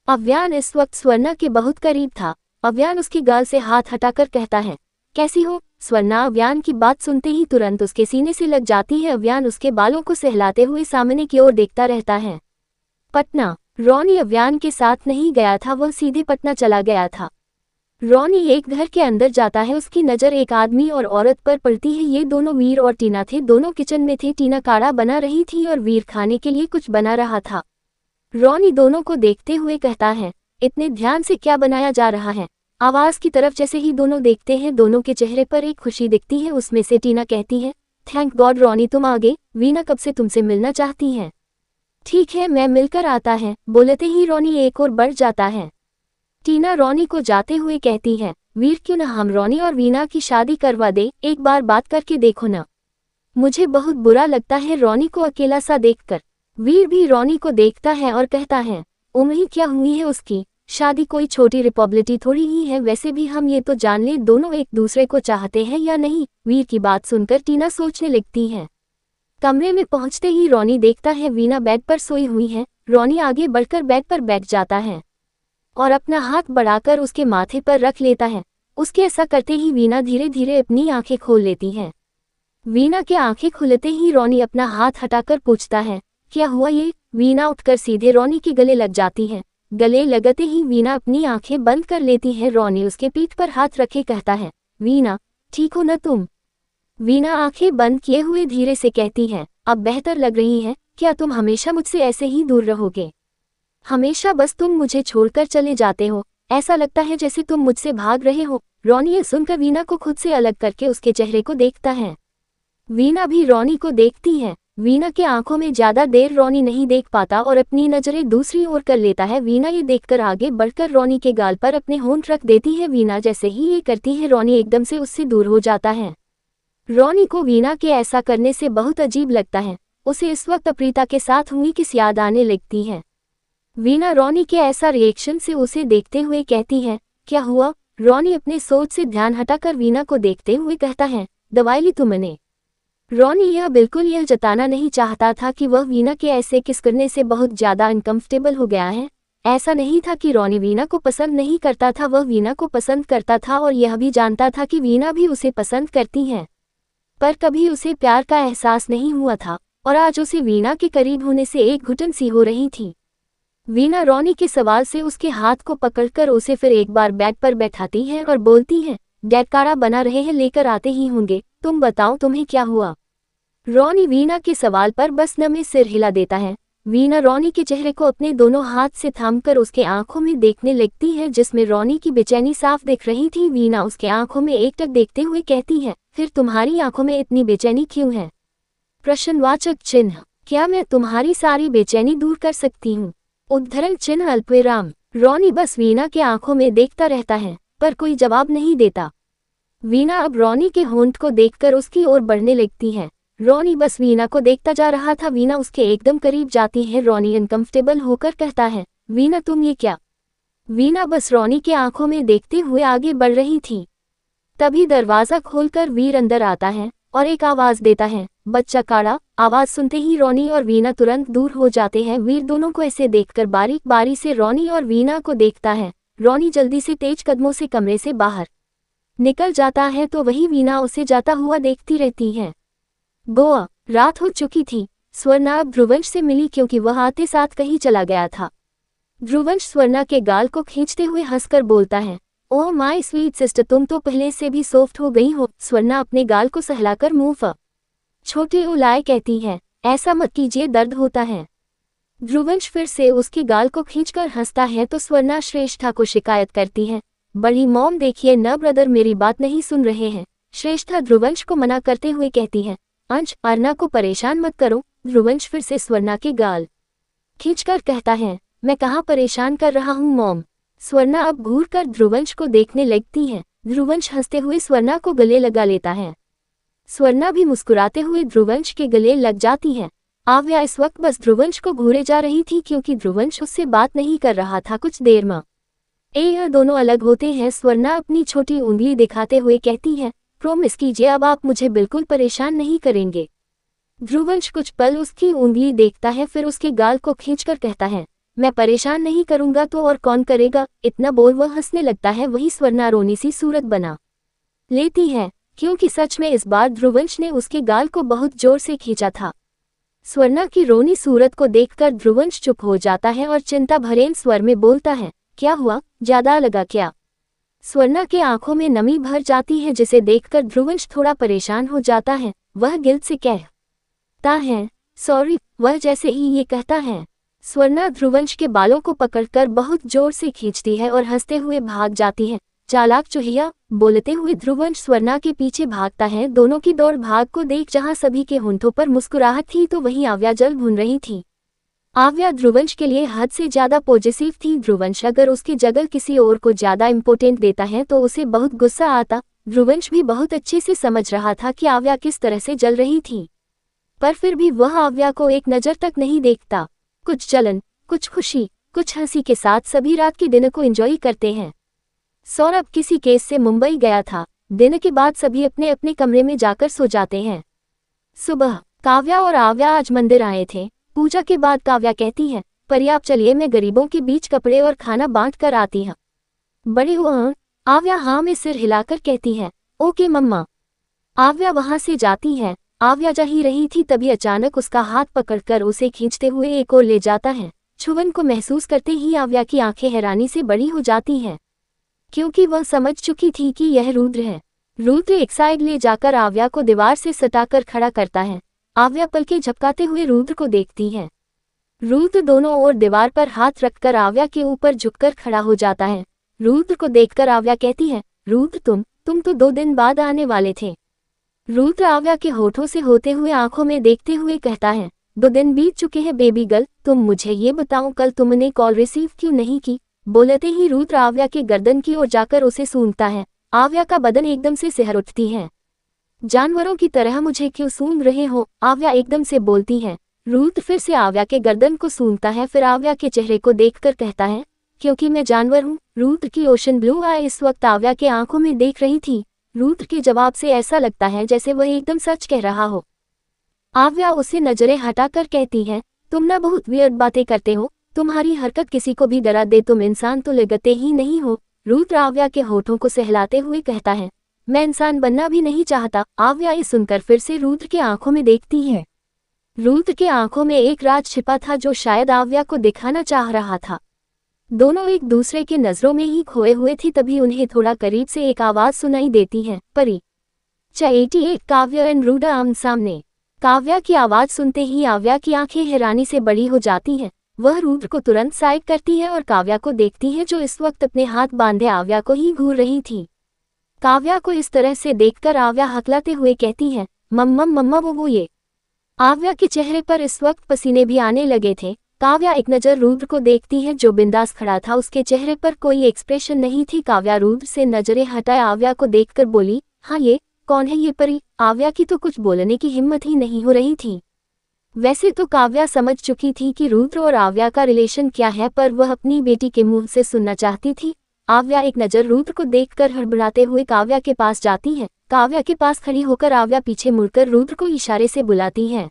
अव्यान इस वक्त स्वर्णा के बहुत करीब था। अव्यान उसकी गाल से हाथ हटाकर कहता है, कैसी हो। स्वर्णा अव्यान की बात सुनते ही तुरंत उसके सीने से लग जाती है। अव्यान उसके बालों को सहलाते हुए सामने की ओर देखता रहता है। पटना। रॉनी अव्यान के साथ नहीं गया था, वह सीधे पटना चला गया था। रॉनी एक घर के अंदर जाता है। उसकी नज़र एक आदमी और औरत पर पड़ती है। ये दोनों वीर और टीना थे। दोनों किचन में थे। टीना काढ़ा बना रही थी और वीर खाने के लिए कुछ बना रहा था। रॉनी दोनों को देखते हुए कहता है, इतने ध्यान से क्या बनाया जा रहा है। आवाज की तरफ जैसे ही दोनों देखते हैं दोनों के चेहरे पर एक खुशी दिखती है। उसमें से टीना कहती है, थैंक गॉड रॉनी तुम आ गए। वीना कब से तुमसे मिलना चाहती है। ठीक है मैं मिलकर आता है। बोलते ही रॉनी एक और बढ़ जाता है। टीना रॉनी को जाते हुए कहती है, वीर क्यों न हम रॉनी और वीना की शादी करवा दे। एक बार बात करके देखो ना। मुझे बहुत बुरा लगता है रॉनी को अकेला सा देखकर। वीर भी रॉनी को देखता है और कहता है, उम्र ही क्या हुई है उसकी। शादी कोई छोटी रिपब्लिटी थोड़ी ही है। वैसे भी हम ये तो जान ले दोनों एक दूसरे को चाहते हैं या नहीं। वीर की बात सुनकर टीना सोचने लगती है। कमरे में पहुंचते ही रॉनी देखता है वीना बेड पर सोई हुई है। रॉनी आगे बढ़कर बेड पर बैठ जाता है और अपना हाथ बढ़ाकर उसके माथे पर रख लेता है। उसके ऐसा करते ही वीना धीरे धीरे अपनी आंखें खोल लेती है। वीना के आंखें खुलते ही रॉनी अपना हाथ हटाकर पूछता है, क्या हुआ ये। वीना उठकर सीधे रॉनी के गले लग जाती है। गले लगते ही वीना अपनी आंखें बंद कर लेती है। रॉनी उसके पीठ पर हाथ रखे कहता है, वीना ठीक हो न तुम। वीना आंखें बंद किए हुए धीरे से कहती है, अब बेहतर लग रही है। क्या तुम हमेशा मुझसे ऐसे ही दूर रहोगे। हमेशा बस तुम मुझे छोड़कर चले जाते हो। ऐसा लगता है जैसे तुम मुझसे भाग रहे हो। रॉनी ये सुनकर वीना को खुद से अलग करके उसके चेहरे को देखता है। वीना भी रॉनी को देखती है। वीना के आंखों में ज्यादा देर रॉनी नहीं देख पाता और अपनी नजरें दूसरी ओर कर लेता है। वीना ये देखकर आगे बढ़कर रॉनी के गाल पर अपने होंठ रख देती है। वीना जैसे ही ये करती है रॉनी एकदम से उससे दूर हो जाता है। रॉनी को वीना के ऐसा करने से बहुत अजीब लगता है। उसे इस वक्त अप्रीता के साथ हुई किस याद आने लगती है। वीना रॉनी के ऐसा रिएक्शन से उसे देखते हुए कहती है, क्या हुआ। रॉनी अपने सोच से ध्यान हटाकर वीना को देखते हुए कहता है, दवाई ली तुमने। रॉनी बिल्कुल यह जताना नहीं चाहता था कि वह वीना के ऐसे किस करने से बहुत ज्यादा अनकंफर्टेबल हो गया है। ऐसा नहीं था कि रॉनी वीना को पसंद नहीं करता था, वह वीना को पसंद करता था और यह भी जानता था कि वीना भी उसे पसंद करती है, पर कभी उसे प्यार का एहसास नहीं हुआ था और आज उसे वीना के करीब होने से एक घुटन सी हो रही थी। वीना रॉनी के सवाल से उसके हाथ को पकड़कर उसे फिर एक बार बेड पर बैठाती है और बोलती है, डैड काढ़ा बना रहे हैं, लेकर आते ही होंगे, तुम बताओ तुम्हें क्या हुआ। रॉनी वीना के सवाल पर बस नमे सिर हिला देता है। वीना रॉनी के चेहरे को अपने दोनों हाथ से थामकर उसके आंखों में देखने लगती है, जिसमें रॉनी की बेचैनी साफ दिख रही थी। वीना उसके आंखों में एकटक देखते हुए कहती है, फिर तुम्हारी आंखों में इतनी बेचैनी क्यों है? प्रश्नवाचक चिन्ह। क्या मैं तुम्हारी सारी बेचैनी दूर कर सकती हूँ? उद्धरण चिन्ह अल्पविराम। रॉनी बस वीना के आंखों में देखता रहता है, पर कोई जवाब नहीं देता। वीना अब रॉनी के होंठ को देखकर उसकी ओर बढ़ने लगती है। रॉनी बस वीना को देखता जा रहा था। वीना उसके एकदम करीब जाती है। रॉनी अनकंफर्टेबल होकर कहता है, वीना तुम ये क्या? वीना बस रॉनी के आंखों में देखते हुए आगे बढ़ रही थी। तभी दरवाजा खोलकर वीर अंदर आता है और एक आवाज देता है, बच्चा काढ़ा। आवाज सुनते ही रॉनी और वीना तुरंत दूर हो जाते हैं। वीर दोनों को ऐसे देखकर बारीक बारी से रॉनी और वीना को देखता है। रॉनी जल्दी से तेज कदमों से कमरे से बाहर निकल जाता है तो वही वीना उसे जाता हुआ देखती रहती है। गोवा रात हो चुकी थी। स्वर्णा अब ध्रुवंश से मिली क्योंकि वह आते साथ कहीं चला गया था। ध्रुवंश स्वर्णा के गाल को खींचते हुए हंसकर बोलता है, ओह माय स्वीट सिस्टर, तुम तो पहले से भी सॉफ्ट हो गई हो। स्वर्णा अपने गाल को सहलाकर मुंह छोटे उलाए कहती है, ऐसा मत कीजिए, दर्द होता है। ध्रुवंश फिर से उसके गाल को खींचकर हंसता है तो स्वर्णा श्रेष्ठा को शिकायत करती है, बड़ी मॉम देखिए न, ब्रदर मेरी बात नहीं सुन रहे हैं। श्रेष्ठा ध्रुवंश को मना करते हुए कहती है, अंश अर्ना को परेशान मत करो। ध्रुवंश फिर से स्वर्णा के गाल खींचकर कहता है, मैं कहाँ परेशान कर रहा हूँ मॉम। स्वर्णा अब घूर कर ध्रुवंश को देखने लगती है। ध्रुवंश हंसते हुए स्वर्णा को गले लगा लेता है। स्वर्णा भी मुस्कुराते हुए ध्रुवंश के गले लग जाती है। आव्या इस वक्त बस ध्रुवंश को घूरे जा रही थी क्योंकि ध्रुवंश उससे बात नहीं कर रहा था। कुछ देर में यह दोनों अलग होते हैं। स्वर्णा अपनी छोटी उंगली दिखाते हुए कहती है, प्रॉमिस कीजिए अब आप मुझे बिल्कुल परेशान नहीं करेंगे। ध्रुवंश कुछ पल उसकी उंगली देखता है, फिर उसके गाल को खींचकर कहता है, मैं परेशान नहीं करूंगा तो और कौन करेगा। इतना बोल वह हंसने लगता है। वही स्वर्णा रोनी सी सूरत बना लेती है क्योंकि सच में इस बार ध्रुवंश ने उसके गाल को बहुत जोर से खींचा था। स्वर्णा की रोनी सूरत को देखकर ध्रुवंश चुप हो जाता है और चिंता भरे स्वर में बोलता है, क्या हुआ, ज्यादा लगा क्या? स्वर्णा के आंखों में नमी भर जाती है, जिसे देखकर ध्रुवंश थोड़ा परेशान हो जाता है। वह गिल्ट से कहता है, सॉरी। वह जैसे ही ये कहता है, स्वर्णा ध्रुवंश के बालों को पकड़कर बहुत जोर से खींचती है और हंसते हुए भाग जाती है। चालाक चूहिया, बोलते हुए ध्रुवंश स्वर्णा के पीछे भागता है। दोनों की दौड़ भाग को देख जहां सभी के होंठों पर मुस्कुराहट थी तो वहीं आव्या जल भून रही थी। आव्या ध्रुवंश के लिए हद से ज्यादा पॉजिटिव थी। ध्रुवंश अगर उसकी जगह किसी और को ज्यादा इम्पोर्टेंट देता है तो उसे बहुत गुस्सा आता। ध्रुवंश भी बहुत अच्छे से समझ रहा था कि आव्या किस तरह से जल रही थी, पर फिर भी वह आव्या को एक नज़र तक नहीं देखता। कुछ जलन, कुछ खुशी, कुछ हंसी के साथ सभी रात के दिन को एंजॉय करते हैं। सौरभ किसी केस से मुंबई गया था। दिन के बाद सभी अपने अपने कमरे में जाकर सो जाते हैं। सुबह काव्या और आव्या आज मंदिर आए थे। पूजा के बाद काव्या कहती है, परी आप चलिए, मैं गरीबों के बीच कपड़े और खाना बांट कर आती हूँ। बड़े हुआ आव्या हाँ में सिर हिलाकर कहती है, ओके मम्मा। आव्या वहां से जाती है। आव्या जा ही रही थी तभी अचानक उसका हाथ पकड़कर उसे खींचते हुए एक और ले जाता है। छुवन को महसूस करते ही आव्या की आंखें हैरानी से बड़ी हो जाती हैं, क्योंकि वह समझ चुकी थी कि यह रुद्र है। रुद्र एक साइड ले जाकर आव्या को दीवार से सटाकर खड़ा करता है। आव्या पलकें झपकाते हुए रुद्र को देखती है। रुद्र दोनों ओर दीवार पर हाथ रखकर आव्या के ऊपर झुककर खड़ा हो जाता है। रुद्र को देखकर आव्या कहती है, रुद्र तुम तो 2 दिन बाद आने वाले थे। रुद्र आव्या के होठों से होते हुए आंखों में देखते हुए कहता है, 2 दिन बीत चुके हैं बेबी गर्ल। तुम मुझे ये बताओ कल तुमने कॉल रिसीव क्यों नहीं की? बोलते ही रुद्र आव्या के गर्दन की ओर जाकर उसे सूंघता है। आव्या का बदन एकदम से सिहर उठती है। जानवरों की तरह मुझे क्यों सूंघ रहे हो? आव्या एकदम से बोलती है। रुद्र फिर से आव्या के गर्दन को सूंघता है, फिर आव्या के चेहरे को देखकर कहता है, क्योंकि मैं जानवर हूँ। रुद्र की ओशन ब्लू आई इस वक्त आव्या के आंखों में देख रही थी। रुद्र के जवाब से ऐसा लगता है जैसे वह एकदम सच कह रहा हो। आव्या उसे नजरें हटाकर कहती है, तुम ना बहुत वियर्ड बातें करते हो। तुम्हारी हरकत किसी को भी डरा दे, तुम इंसान तो लगते ही नहीं हो। रुद्र आव्या के होठों को सहलाते हुए कहता है, मैं इंसान बनना भी नहीं चाहता। आव्या ये सुनकर फिर से रुद्र के आंखों में देखती है। रुद्र के आंखों में एक राज छिपा था जो शायद आव्या को दिखाना चाह रहा था। दोनों एक दूसरे के नजरों में ही खोए हुए थी। तभी उन्हें थोड़ा करीब से एक आवाज सुनाई देती है, परी। 88 काव्या एंड रुद्र आमने सामने। काव्या की आवाज सुनते ही आव्या की आंखें हैरानी से बड़ी हो जाती हैं। वह रुद्र को तुरंत साइड करती है और काव्या को देखती है जो इस वक्त अपने हाथ बांधे आव्या को ही घूर रही थी। काव्या को इस तरह से देखकर आव्या हकलाते हुए कहती है, मम्मा वो ये। आव्या के चेहरे पर इस वक्त पसीने भी आने लगे थे। काव्या एक नज़र रुद्र को देखती है जो बिंदास खड़ा था, उसके चेहरे पर कोई एक्सप्रेशन नहीं थी। काव्या रुद्र से नजरें हटाए आव्या को देखकर बोली, हाँ ये कौन है ये परी? आव्या की तो कुछ बोलने की हिम्मत ही नहीं हो रही थी। वैसे तो काव्या समझ चुकी थी कि रुद्र और आव्या का रिलेशन क्या है, पर वह अपनी बेटी के मुंह से सुनना चाहती थी। आव्या एक नज़र रुद्र को देखकर हड़बड़ाते हुए काव्या के पास जाती है। काव्या के पास खड़ी होकर आव्या पीछे मुड़कर रुद्र को इशारे से बुलाती है,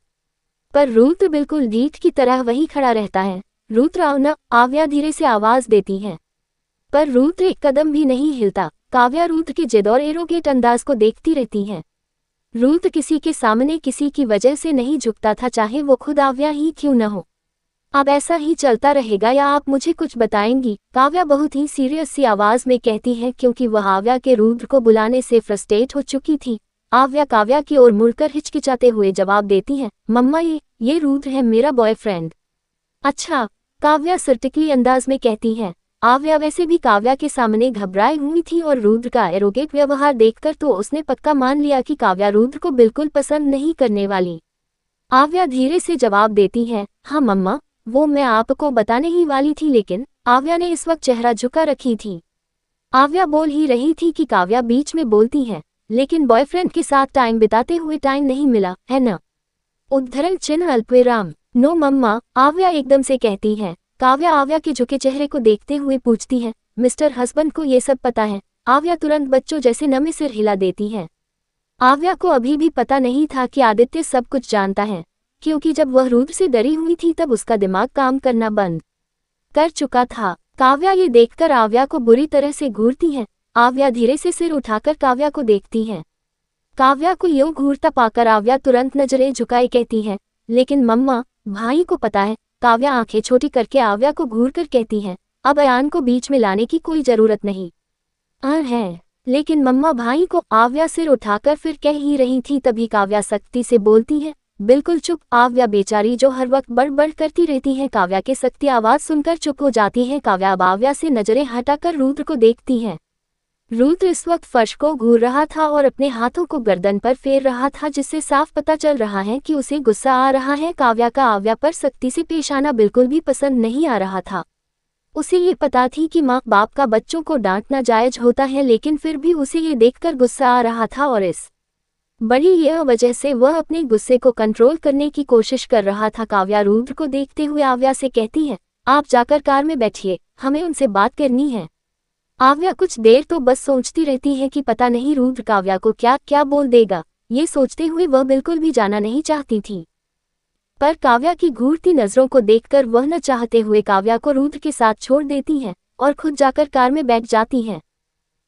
पर रुद्र बिल्कुल ढीठ की तरह वहीं खड़ा रहता है। रुद्र आओ ना, आव्या धीरे से आवाज देती है, पर रुद्र एक कदम भी नहीं हिलता। काव्या रुद्र के जिद और एरोगेट अंदाज को देखती रहती है। रुद्र किसी के सामने किसी की वजह से नहीं झुकता था, चाहे वो खुद आव्या ही क्यों न हो। अब ऐसा ही चलता रहेगा या आप मुझे कुछ बताएंगी? काव्या बहुत ही सीरियस सी आवाज में कहती है, क्योंकि वह आव्या के रुद्र को बुलाने से फ्रस्ट्रेट हो चुकी थी। आव्या काव्या की ओर मुड़कर हिचकिचाते हुए जवाब देती है, मम्मा ये रुद्र है, मेरा बॉयफ्रेंड। अच्छा, काव्या सर्टिकली अंदाज में कहती है। आव्या वैसे भी काव्या के सामने घबराई हुई थी और रुद्र का एरोगेट व्यवहार देखकर तो उसने पक्का मान लिया कि काव्या रुद्र को बिल्कुल पसंद नहीं करने वाली। आव्या धीरे से जवाब देती है, हाँ मम्मा, वो मैं आपको बताने ही वाली थी, लेकिन आव्या ने इस वक्त चेहरा झुका रखी थी। आव्या बोल ही रही थी कि काव्या बीच में बोलती है, लेकिन बॉयफ्रेंड के साथ टाइम बिताते हुए टाइम नहीं मिला है ना? उद्धरण चिन्ह अल्पविराम। नो मम्मा, आव्या एकदम से कहती है। काव्या आव्या के झुके चेहरे को देखते हुए पूछती है, मिस्टर हस्बैंड को ये सब पता है? आव्या तुरंत बच्चों जैसे नमे सिर हिला देती है। आव्या को अभी भी पता नहीं था कि आदित्य सब कुछ जानता है, क्योंकि जब वह रुद्र से डरी हुई थी तब उसका दिमाग काम करना बंद कर चुका था। काव्या ये देखकर आव्या को बुरी तरह से घूरती है। आव्या धीरे से सिर उठाकर काव्या को देखती है। काव्या को यूं घूरता पाकर आव्या तुरंत नजरें झुकाए कहती है, लेकिन मम्मा, भाई को पता है। काव्या आंखें छोटी करके आव्या को घूरकर कहती है, अब अयान को बीच में लाने की कोई जरूरत नहीं है। लेकिन मम्मा, भाई को। आव्या सिर उठाकर फिर कह ही रही थी, तभी काव्या सख्ती से बोलती है, बिल्कुल चुप। आव्या बेचारी जो हर वक्त बड़बड़ करती रहती है, काव्या के सख्ती आवाज सुनकर चुप हो जाती है। काव्या अब आव्या से नजरें हटाकर रुद्र को देखती है। रुद्र इस वक्त फर्श को घूर रहा था और अपने हाथों को गर्दन पर फेर रहा था, जिससे साफ पता चल रहा है कि उसे गुस्सा आ रहा है। काव्या का आव्या पर सख्ती से पेश आना बिल्कुल भी पसंद नहीं आ रहा था। उसे ये पता थी कि माँ बाप का बच्चों को डांटना जायज होता है, लेकिन फिर भी उसे ये देखकर गुस्सा आ रहा था और इस बड़ी यह वजह से वह अपने गुस्से को कंट्रोल करने की कोशिश कर रहा था। काव्या रुद्र को देखते हुए आव्या से कहती है, आप जाकर कार में बैठिए, हमें उनसे बात करनी है। आव्या कुछ देर तो बस सोचती रहती है कि पता नहीं रुद्र काव्या को क्या क्या बोल देगा। ये सोचते हुए वह बिल्कुल भी जाना नहीं चाहती थी, पर काव्या की घूरती नजरों को देखकर वह न चाहते हुए काव्या को रुद्र के साथ छोड़ देती है और खुद जाकर कार में बैठ जाती है।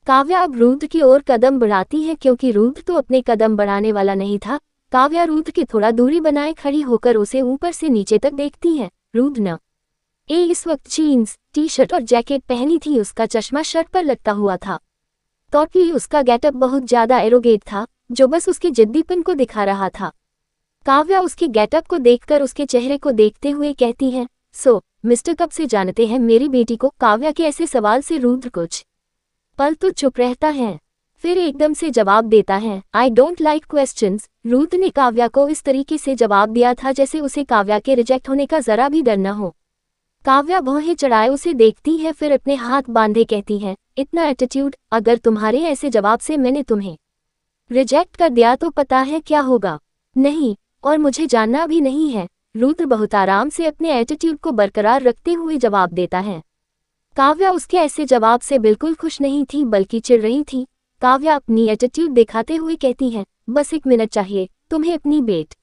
काव्या अब रुद्र की ओर कदम बढ़ाती है, क्योंकि रुद्र तो अपने कदम बढ़ाने वाला नहीं था। काव्या रुद्र की थोड़ा दूरी बनाए खड़ी होकर उसे ऊपर से नीचे तक देखती है। रुद्र न इस वक्त जीन्स, टी शर्ट और जैकेट पहनी थी, उसका चश्मा शर्ट पर लटका हुआ था। तो भी उसका गेटअप बहुत ज्यादा एरोगेट था, जो बस उसके जिद्दीपन को दिखा रहा था। काव्या उसके गेटअप को देखकर उसके चेहरे को देखते हुए कहती है, सो मिस्टर, कब से जानते हैं मेरी बेटी को? काव्या के ऐसे सवाल से रुद्र कुछ पल तो चुप रहता है, फिर एकदम से जवाब देता है, I don't like questions. Rudra ने काव्या को इस तरीके से जवाब दिया था जैसे उसे काव्या के रिजेक्ट होने का जरा भी डर न हो। काव्या भौहें चढ़ाए उसे देखती है, फिर अपने हाथ बांधे कहती है, इतना एटीट्यूड, अगर तुम्हारे ऐसे जवाब से मैंने तुम्हें रिजेक्ट कर दिया तो पता है क्या होगा? नहीं, और मुझे जानना भी नहीं है। रुद्र बहुत आराम से अपने एटीट्यूड को बरकरार रखते हुए जवाब देता है। काव्या उसके ऐसे जवाब से बिल्कुल खुश नहीं थी, बल्कि चिढ़ रही थी। काव्या अपनी एटीट्यूड दिखाते हुए कहती है, बस 1 मिनट चाहिए तुम्हें अपनी बेट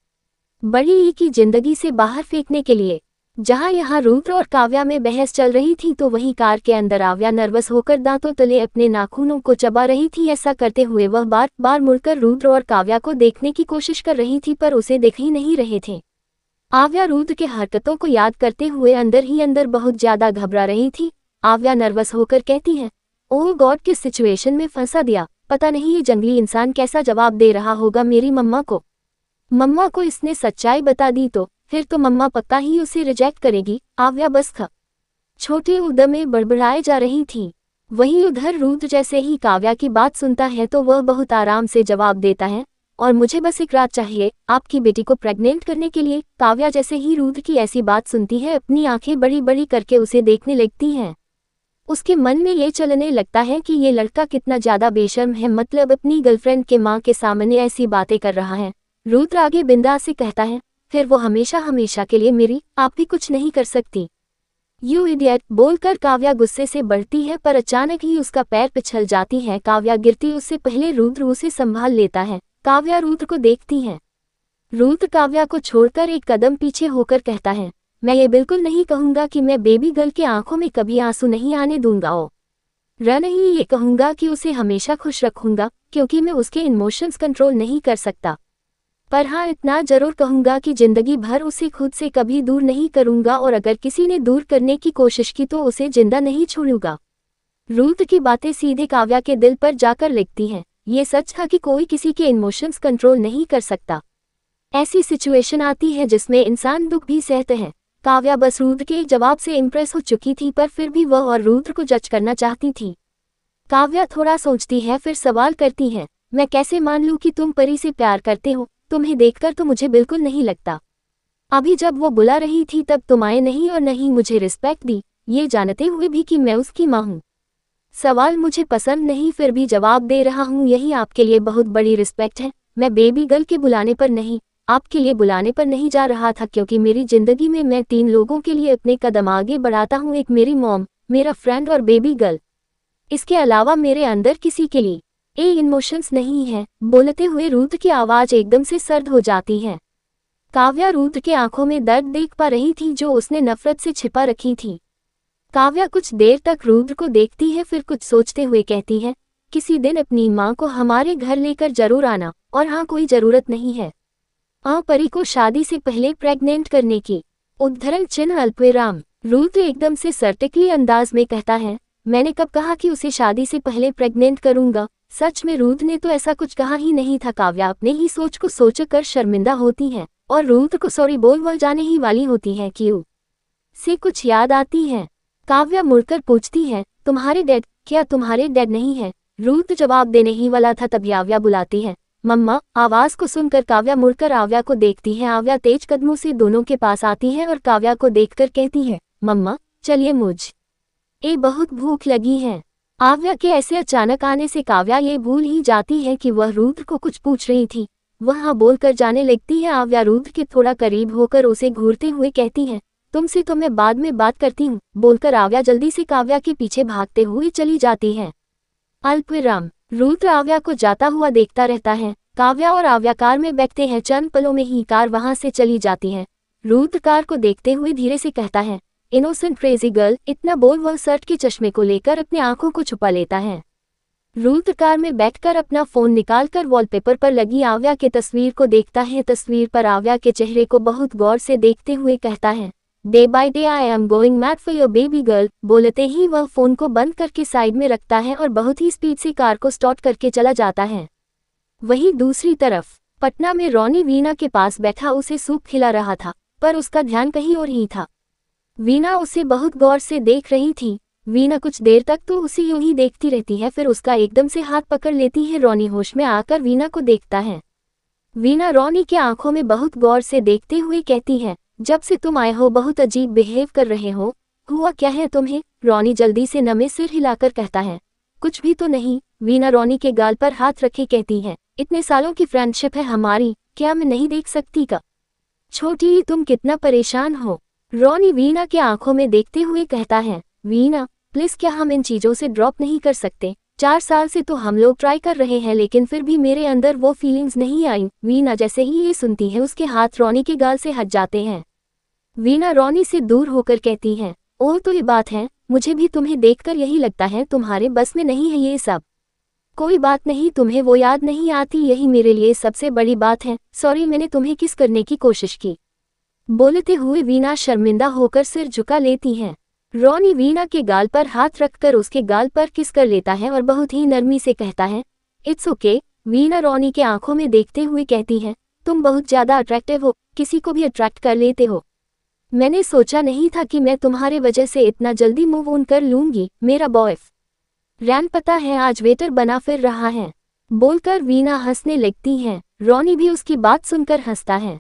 बड़ी की जिंदगी से बाहर फेंकने के लिए। जहाँ यहाँ रुद्र और काव्या में बहस चल रही थी तो वहीं कार के अंदर आव्या नर्वस होकर दांतों तले अपने नाखूनों को चबा रही थी। ऐसा करते हुए वह बार बार मुड़कर रुद्र और काव्या को देखने की कोशिश कर रही थी पर उसे देख ही नहीं रहे थे। आव्या रुद्र के हरकतों को याद करते हुए अंदर ही अंदर बहुत ज्यादा घबरा रही थी। आव्या नर्वस होकर कहती है, ओह गॉड, किस सिचुएशन में फंसा दिया, पता नहीं ये जंगली इंसान कैसा जवाब दे रहा होगा मेरी मम्मा को। मम्मा को इसने सच्चाई बता दी तो फिर तो मम्मा पक्का ही उसे रिजेक्ट करेगी। आव्या बस छोटे उद्दम में बड़बड़ाए जा रही थी। वहीं उधर रुद्र जैसे ही काव्या की बात सुनता है तो वह बहुत आराम से जवाब देता है, और मुझे बस एक रात चाहिए आपकी बेटी को प्रेग्नेंट करने के लिए। काव्या जैसे ही रुद्र की ऐसी बात सुनती है अपनी आंखें बड़ी बड़ी करके उसे देखने लगती हैं। उसके मन में ये चलने लगता है कि ये लड़का कितना ज्यादा बेशर्म है, मतलब अपनी गर्लफ्रेंड के माँ के सामने ऐसी बातें कर रहा है। रुद्र आगे बिंदास से कहता है, फिर वो हमेशा हमेशा के लिए मेरी, आप भी कुछ नहीं कर सकती। यू इडियट, बोलकर काव्या गुस्से से बढ़ती है पर अचानक ही उसका पैर पिछल जाती है। काव्या गिरती उससे पहले रुद्र उसे संभाल लेता है। काव्या रुद्र को देखती है। रुद्र काव्या को छोड़कर एक कदम पीछे होकर कहता है, मैं ये बिल्कुल नहीं कहूंगा कि मैं बेबी गर्ल के आंखों में कभी आंसू नहीं आने दूंगा। नहीं ये कहूंगा कि उसे हमेशा खुश रखूंगा, क्योंकि मैं उसके इमोशंस कंट्रोल नहीं कर सकता। पर हाँ, इतना जरूर कहूंगा कि जिंदगी भर उसे खुद से कभी दूर नहीं करूंगा, और अगर किसी ने दूर करने की कोशिश की तो उसे जिंदा नहीं छोड़ूंगा। रुद्र की बातें सीधे काव्या के दिल पर जाकर लगती हैं। ये सच था कि कोई किसी के इमोशंस कंट्रोल नहीं कर सकता। ऐसी सिचुएशन आती है जिसमें इंसान दुख भी सहते हैं। काव्या बस रुद्र के जवाब से इम्प्रेस हो चुकी थी, पर फिर भी वह और रुद्र को जज करना चाहती थी। काव्या थोड़ा सोचती है फिर सवाल करती है, मैं कैसे मान लूं कि तुम परी से प्यार करते हो? तुम्हें देखकर तो मुझे बिल्कुल नहीं लगता। अभी जब वो बुला रही थी तब तुम आए नहीं और नहीं मुझे रिस्पेक्ट दी, ये जानते हुए भी कि मैं उसकी माँ हूँ। सवाल मुझे पसंद नहीं फिर भी जवाब दे रहा हूँ, यही आपके लिए बहुत बड़ी रिस्पेक्ट है। मैं बेबी गर्ल के बुलाने पर नहीं, आपके लिए बुलाने पर नहीं जा रहा था, क्योंकि मेरी जिंदगी में मैं 3 लोगों के लिए अपने कदम आगे बढ़ाता हूँ, एक मेरी मॉम, मेरा फ्रेंड और बेबी गर्ल। इसके अलावा मेरे अंदर किसी के लिए इमोशंस नहीं है। बोलते हुए रुद्र की आवाज एकदम से सर्द हो जाती है। काव्या रुद्र के आंखों में दर्द देख पा रही थी जो उसने नफरत से छिपा रखी थी। काव्या कुछ देर तक रुद्र को देखती है, फिर कुछ सोचते हुए कहती है, किसी दिन अपनी माँ को हमारे घर लेकर जरूर आना, और हाँ कोई जरूरत नहीं है परी को शादी से पहले प्रेग्नेंट करने की। उद्धरण चिन्ह अल्पविराम। रुद्र एकदम से सर्टिकली अंदाज में कहता है, मैंने कब कहा कि उसे शादी से पहले प्रेग्नेंट करूंगा? सच में रुद्र ने तो ऐसा कुछ कहा ही नहीं था। काव्या अपने ही सोच को सोचकर शर्मिंदा होती है और रुद्र को सॉरी बोल जाने ही वाली होती है कि से कुछ याद आती है। काव्या मुड़कर पूछती है, तुम्हारे डैड? क्या तुम्हारे डैड नहीं है? रुद्र जवाब देने ही वाला था तभी आव्या बुलाती है, मम्मा। आवाज को सुनकर काव्या मुड़कर आव्या को देखती है। आव्या तेज कदमों से दोनों के पास आती है और काव्या को देखकर कहती है, मम्मा चलिए, मुझे बहुत भूख लगी है। आव्या के ऐसे अचानक आने से काव्या ये भूल ही जाती है कि वह रुद्र को कुछ पूछ रही थी। वह हाँ बोलकर जाने लगती है। आव्या रुद्र के थोड़ा करीब होकर उसे घूरते हुए कहती है, तुमसे तो मैं बाद में बात करती हूँ। बोलकर आव्या जल्दी से काव्या के पीछे भागते हुए चली जाती है। अल्पविराम। रुद्र आव्या को जाता हुआ देखता रहता है। काव्या और आव्या कार में बैठते हैं। चंद पलों में ही कार वहां से चली जाती है। रुद्र कार को देखते हुए धीरे से कहता है, इनोसेंट क्रेजी गर्ल। इतना बोल वह शर्ट के चश्मे को लेकर अपनी आंखों को छुपा लेता है। रुद्र कार में बैठकर अपना फोन निकालकर वॉलपेपर पर लगी आव्या के तस्वीर को देखता है। तस्वीर पर आव्या के चेहरे को बहुत गौर से देखते हुए कहता है, day by day I am going mad for your baby girl. बोलते ही वह फोन को बंद करके साइड में रखता है और बहुत ही स्पीड से कार को स्टार्ट करके चला जाता है। वहीं दूसरी तरफ पटना में रोनी वीना के पास बैठा उसे सूप खिला रहा था, पर उसका ध्यान कहीं और ही था। वीना उसे बहुत गौर से देख रही थी। वीना कुछ देर तक तो उसे यूं ही देखती रहती है, फिर उसका एकदम से हाथ पकड़ लेती है। रोनी होश में आकर वीना को देखता है। वीना रोनी के आंखों में बहुत गौर से देखते हुए कहती है, जब से तुम आए हो बहुत अजीब बिहेव कर रहे हो, हुआ क्या है तुम्हें? रोनी जल्दी से नमे सिर हिलाकर कहता है, कुछ भी तो नहीं। वीना रोनी के गाल पर हाथ रखे कहती है, इतने सालों की फ्रेंडशिप है हमारी, क्या मैं नहीं देख सकती का? छोटी तुम कितना परेशान हो? रोनी वीना के आंखों में देखते हुए कहता है, वीना प्लीज क्या हम इन चीजों से ड्रॉप नहीं कर सकते? 4 साल से तो हम लोग ट्राई कर रहे हैं लेकिन फिर भी मेरे अंदर वो फीलिंग्स नहीं आई। वीना जैसे ही ये सुनती है उसके हाथ रोनी के गाल से हट जाते हैं। वीना रोनी से दूर होकर कहती है, ओह तो ये बात है, मुझे भी तुम्हें देखकर यही लगता है तुम्हारे बस में नहीं है ये सब। कोई बात नहीं, तुम्हें वो याद नहीं आती, यही मेरे लिए सबसे बड़ी बात है। सॉरी, मैंने तुम्हें किस करने की कोशिश की। बोलते हुए वीना शर्मिंदा होकर सिर झुका लेती है। रोनी वीना के गाल पर हाथ रखकर उसके गाल पर किस कर लेता है और बहुत ही नरमी से कहता है, इट्स ओके। वीना रोनी के आंखों में देखते हुए कहती है, तुम बहुत ज्यादा अट्रैक्टिव हो, किसी को भी अट्रैक्ट कर लेते हो। मैंने सोचा नहीं था कि मैं तुम्हारे वजह से इतना जल्दी मूव ऑन कर लूंगी। मेरा बॉयफ्रेंड पता है आज वेटर बना फिर रहा है। बोलकर वीना हंसने लगती है। रोनी भी उसकी बात सुनकर हंसता है।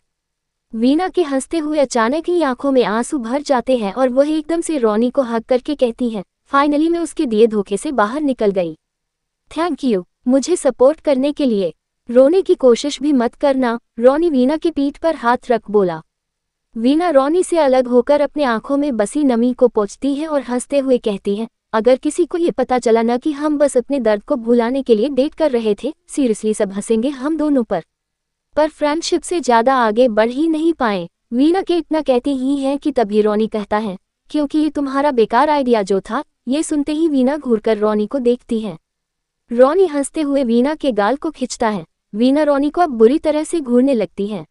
वीना के हंसते हुए अचानक ही आंखों में आंसू भर जाते हैं और वह एकदम से रोनी को हक करके कहती है, फाइनली मैं उसके दिए धोखे से बाहर निकल गई। थैंक यू मुझे सपोर्ट करने के लिए। रोने की कोशिश भी मत करना। रोनी वीना की पीठ पर हाथ रख बोला। वीना रोनी से अलग होकर अपने आंखों में बसी नमी को पोंछती है और हंसते हुए कहती है, अगर किसी को ये पता चला ना कि हम बस अपने दर्द को भुलाने के लिए डेट कर रहे थे, सीरियसली सब हंसेंगे हम दोनों पर फ्रेंडशिप से ज्यादा आगे बढ़ ही नहीं पाए। वीना के इतना कहती ही है कि तभी रोनी कहता है, क्योंकि ये तुम्हारा बेकार आइडिया जो था। ये सुनते ही वीना घूरकर रोनी को देखती है। रोनी हंसते हुए वीना के गाल को खींचता है। वीना रोनी को अब बुरी तरह से घूरने लगती है।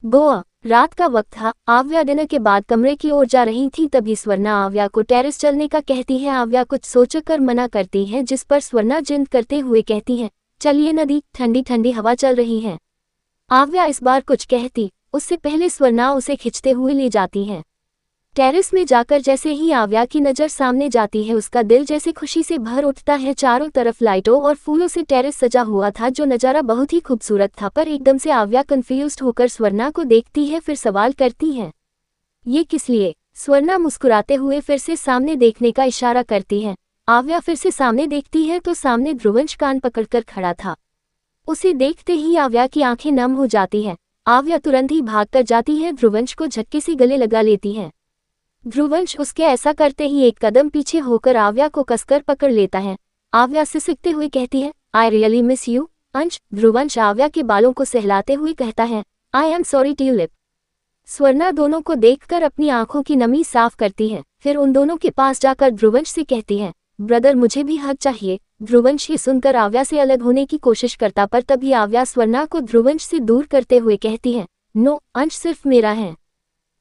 गोवा रात का वक्त था। आव्या डिनर के बाद कमरे की ओर जा रही थी, तभी स्वर्णा आव्या को टेरेस चलने का कहती है। आव्या कुछ सोचकर मना करती है, जिस पर स्वर्णा जिद करते हुए कहती है, चलिए नदी, ठंडी ठंडी हवा चल रही है। आव्या इस बार कुछ कहती उससे पहले स्वर्णा उसे खींचते हुए ले जाती है। टेरेस में जाकर जैसे ही आव्या की नज़र सामने जाती है, उसका दिल जैसे खुशी से भर उठता है। चारों तरफ लाइटों और फूलों से टेरेस सजा हुआ था, जो नज़ारा बहुत ही खूबसूरत था। पर एकदम से आव्या कंफ्यूज्ड होकर स्वर्णा को देखती है, फिर सवाल करती है, ये किस लिए? स्वर्णा मुस्कुराते हुए फिर से सामने देखने का इशारा करती है। आव्या फिर से सामने देखती है तो सामने ध्रुवंश कान पकड़कर खड़ा था। उसे देखते ही आव्या की आंखें नम हो जाती है। आव्या तुरंत ही भागकर जाती है, ध्रुवंश को झटके से गले लगा लेती है। ध्रुवंश उसके ऐसा करते ही एक कदम पीछे होकर आव्या को कसकर पकड़ लेता है। आव्या सिसकते हुए कहती है, आई रियली मिस यू अंश। ध्रुवंश आव्या के बालों को सहलाते हुए कहता है, I am sorry tulip. Swarna दोनों को देखकर अपनी आंखों की नमी साफ करती है, फिर उन दोनों के पास जाकर ध्रुवंश से कहती है, ब्रदर मुझे भी हक चाहिए। ध्रुवंश ये सुनकर आव्या से अलग होने की कोशिश करता, पर तभी आव्या स्वर्णा को ध्रुवंश से दूर करते हुए कहती है, नो अंश सिर्फ मेरा है।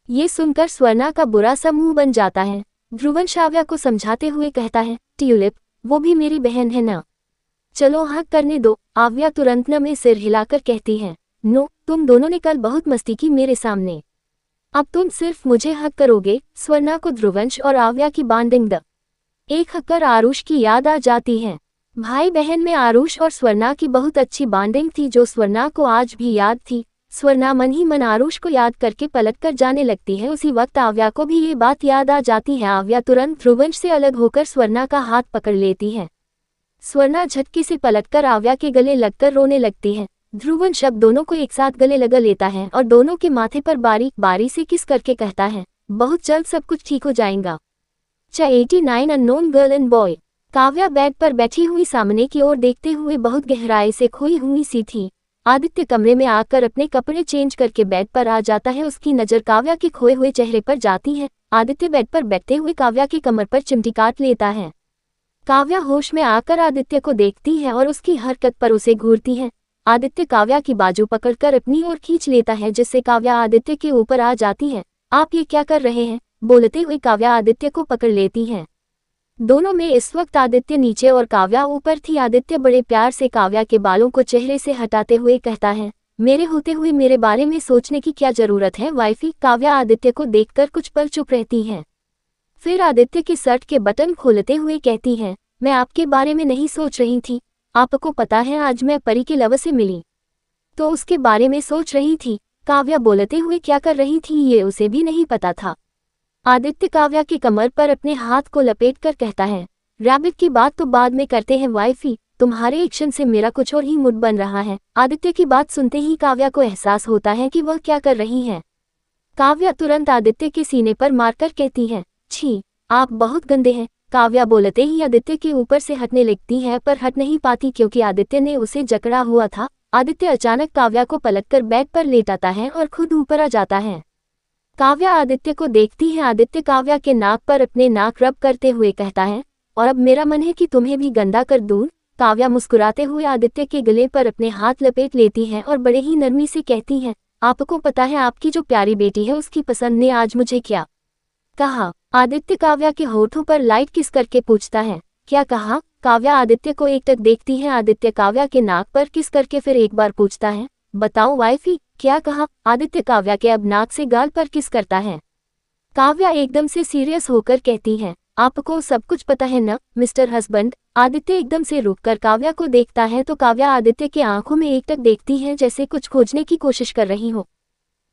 ये सुनकर स्वर्णा का बुरा सा मुंह बन जाता है। ध्रुवंश आव्या को समझाते हुए कहता है, ट्यूलिप वो भी मेरी बहन है ना, चलो हक करने दो। आव्या तुरंत न में सिर हिलाकर कहती है, नो तुम दोनों ने कल बहुत मस्ती की मेरे सामने, अब तुम सिर्फ मुझे हक करोगे। स्वर्णा को ध्रुवंश और आव्या की बॉन्डिंग एक हक कर आरुष की याद आ जाती है। भाई बहन में आरुष और स्वर्णा की बहुत अच्छी बॉन्डिंग थी, जो स्वर्णा को आज भी याद थी। स्वर्णा मन ही मन आरुष को याद करके पलटकर जाने लगती है। उसी वक्त आव्या को भी ये बात याद आ जाती है। आव्या तुरंत ध्रुवंश से अलग होकर स्वर्णा का हाथ पकड़ लेती है। स्वर्णा झटके से पलटकर आव्या के गले लगकर रोने लगती है। ध्रुवंश अब दोनों को एक साथ गले लगा लेता है और दोनों के माथे पर बारी बारी से किस करके कहता है, बहुत जल्द सब कुछ ठीक हो जाएगा। 89 unknown girl and boy. Kavya bed पर बैठी हुई सामने की ओर देखते हुए बहुत गहराई से खोई हुई सी थी। आदित्य कमरे में आकर अपने कपड़े चेंज करके बेड पर आ जाता है। उसकी नज़र काव्या के खोए हुए चेहरे पर जाती है। आदित्य बेड पर बैठते हुए काव्या की कमर पर चिमटी काट लेता है। काव्या होश में आकर आदित्य को देखती है और उसकी हरकत पर उसे घूरती है। आदित्य काव्या की बाजू पकड़कर अपनी ओर खींच लेता है, जिससे काव्या आदित्य के ऊपर आ जाती है। आप ये क्या कर रहे हैं? बोलते हुए काव्या आदित्य को पकड़ लेती है। दोनों में इस वक्त आदित्य नीचे और काव्या ऊपर थी। आदित्य बड़े प्यार से काव्या के बालों को चेहरे से हटाते हुए कहता है, मेरे होते हुए मेरे बारे में सोचने की क्या जरूरत है वाइफी। काव्या आदित्य को देखकर कुछ पल चुप रहती है, फिर आदित्य के शर्ट के बटन खोलते हुए कहती है, मैं आपके बारे में नहीं सोच रही थी। आपको पता है आज मैं परी के लवर से मिली, तो उसके बारे में सोच रही थी। काव्या बोलते हुए क्या कर रही थी ये उसे भी नहीं पता था। आदित्य काव्या की कमर पर अपने हाथ को लपेटकर कहता है, रैबिट की बात तो बाद में करते हैं वाइफी, तुम्हारे एक्शन से मेरा कुछ और ही मूड बन रहा है। आदित्य की बात सुनते ही काव्या को एहसास होता है कि वह क्या कर रही है। काव्या तुरंत आदित्य के सीने पर मारकर कहती है, छी आप बहुत गंदे हैं। काव्या बोलते ही आदित्य के ऊपर से हटने लगती है, पर हट नहीं पाती क्योंकि आदित्य ने उसे जकड़ा हुआ था। आदित्य अचानक काव्या को पलटकर बेड पर लेटाता है और खुद ऊपर आ जाता है। काव्या आदित्य को देखती है। आदित्य काव्या के नाक पर अपने नाक रब करते हुए कहता है, और अब मेरा मन है कि तुम्हें भी गंदा कर दूं। काव्या मुस्कुराते हुए आदित्य के गले पर अपने हाथ लपेट लेती है और बड़े ही नरमी से कहती है, आपको पता है आपकी जो प्यारी बेटी है उसकी पसंद ने आज मुझे क्या कहा? आदित्य काव्या के होठों पर लाइट किस करके पूछता है। क्या कहा? काव्या आदित्य को एकटक देखती है। आदित्य काव्या के नाक पर किस करके फिर एक बार पूछता है, बताओ वाइफी क्या कहा? आदित्य काव्या के अब नाक से गाल पर किस करता है। काव्या एकदम से सीरियस होकर कहती है, आपको सब कुछ पता है ना मिस्टर हस्बैंड? आदित्य एकदम से रुककर काव्या को देखता है तो काव्या आदित्य के आंखों में एकटक देखती है जैसे कुछ खोजने की कोशिश कर रही हो।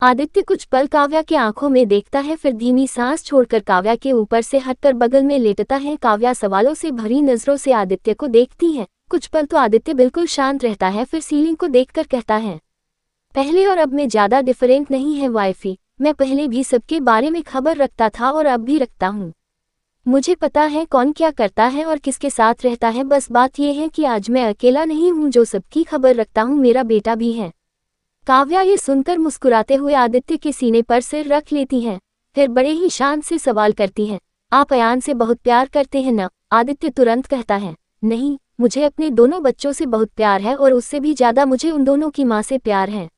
आदित्य कुछ पल काव्या के आंखों में देखता है, फिर धीमी सांस छोड़कर काव्या के ऊपर से हटकर बगल में लेटता है। काव्या सवालों से भरी नजरों से आदित्य को देखती है। कुछ पल तो आदित्य बिल्कुल शांत रहता है, फिर सीलिंग को देखकर कहता है, पहले और अब में ज्यादा डिफरेंट नहीं है वाइफी। मैं पहले भी सबके बारे में खबर रखता था और अब भी रखता हूँ। मुझे पता है कौन क्या करता है और किसके साथ रहता है। बस बात यह है कि आज मैं अकेला नहीं हूँ जो सबकी खबर रखता हूँ, मेरा बेटा भी है। काव्या ये सुनकर मुस्कुराते हुए आदित्य के सीने पर सिर रख लेती है, फिर बड़े ही शांत से सवाल करती है, आप अयान से बहुत प्यार करते हैं ना? आदित्य तुरंत कहता है, नहीं, मुझे अपने दोनों बच्चों से बहुत प्यार है और उससे भी ज्यादा मुझे उन दोनों की माँ से प्यार है।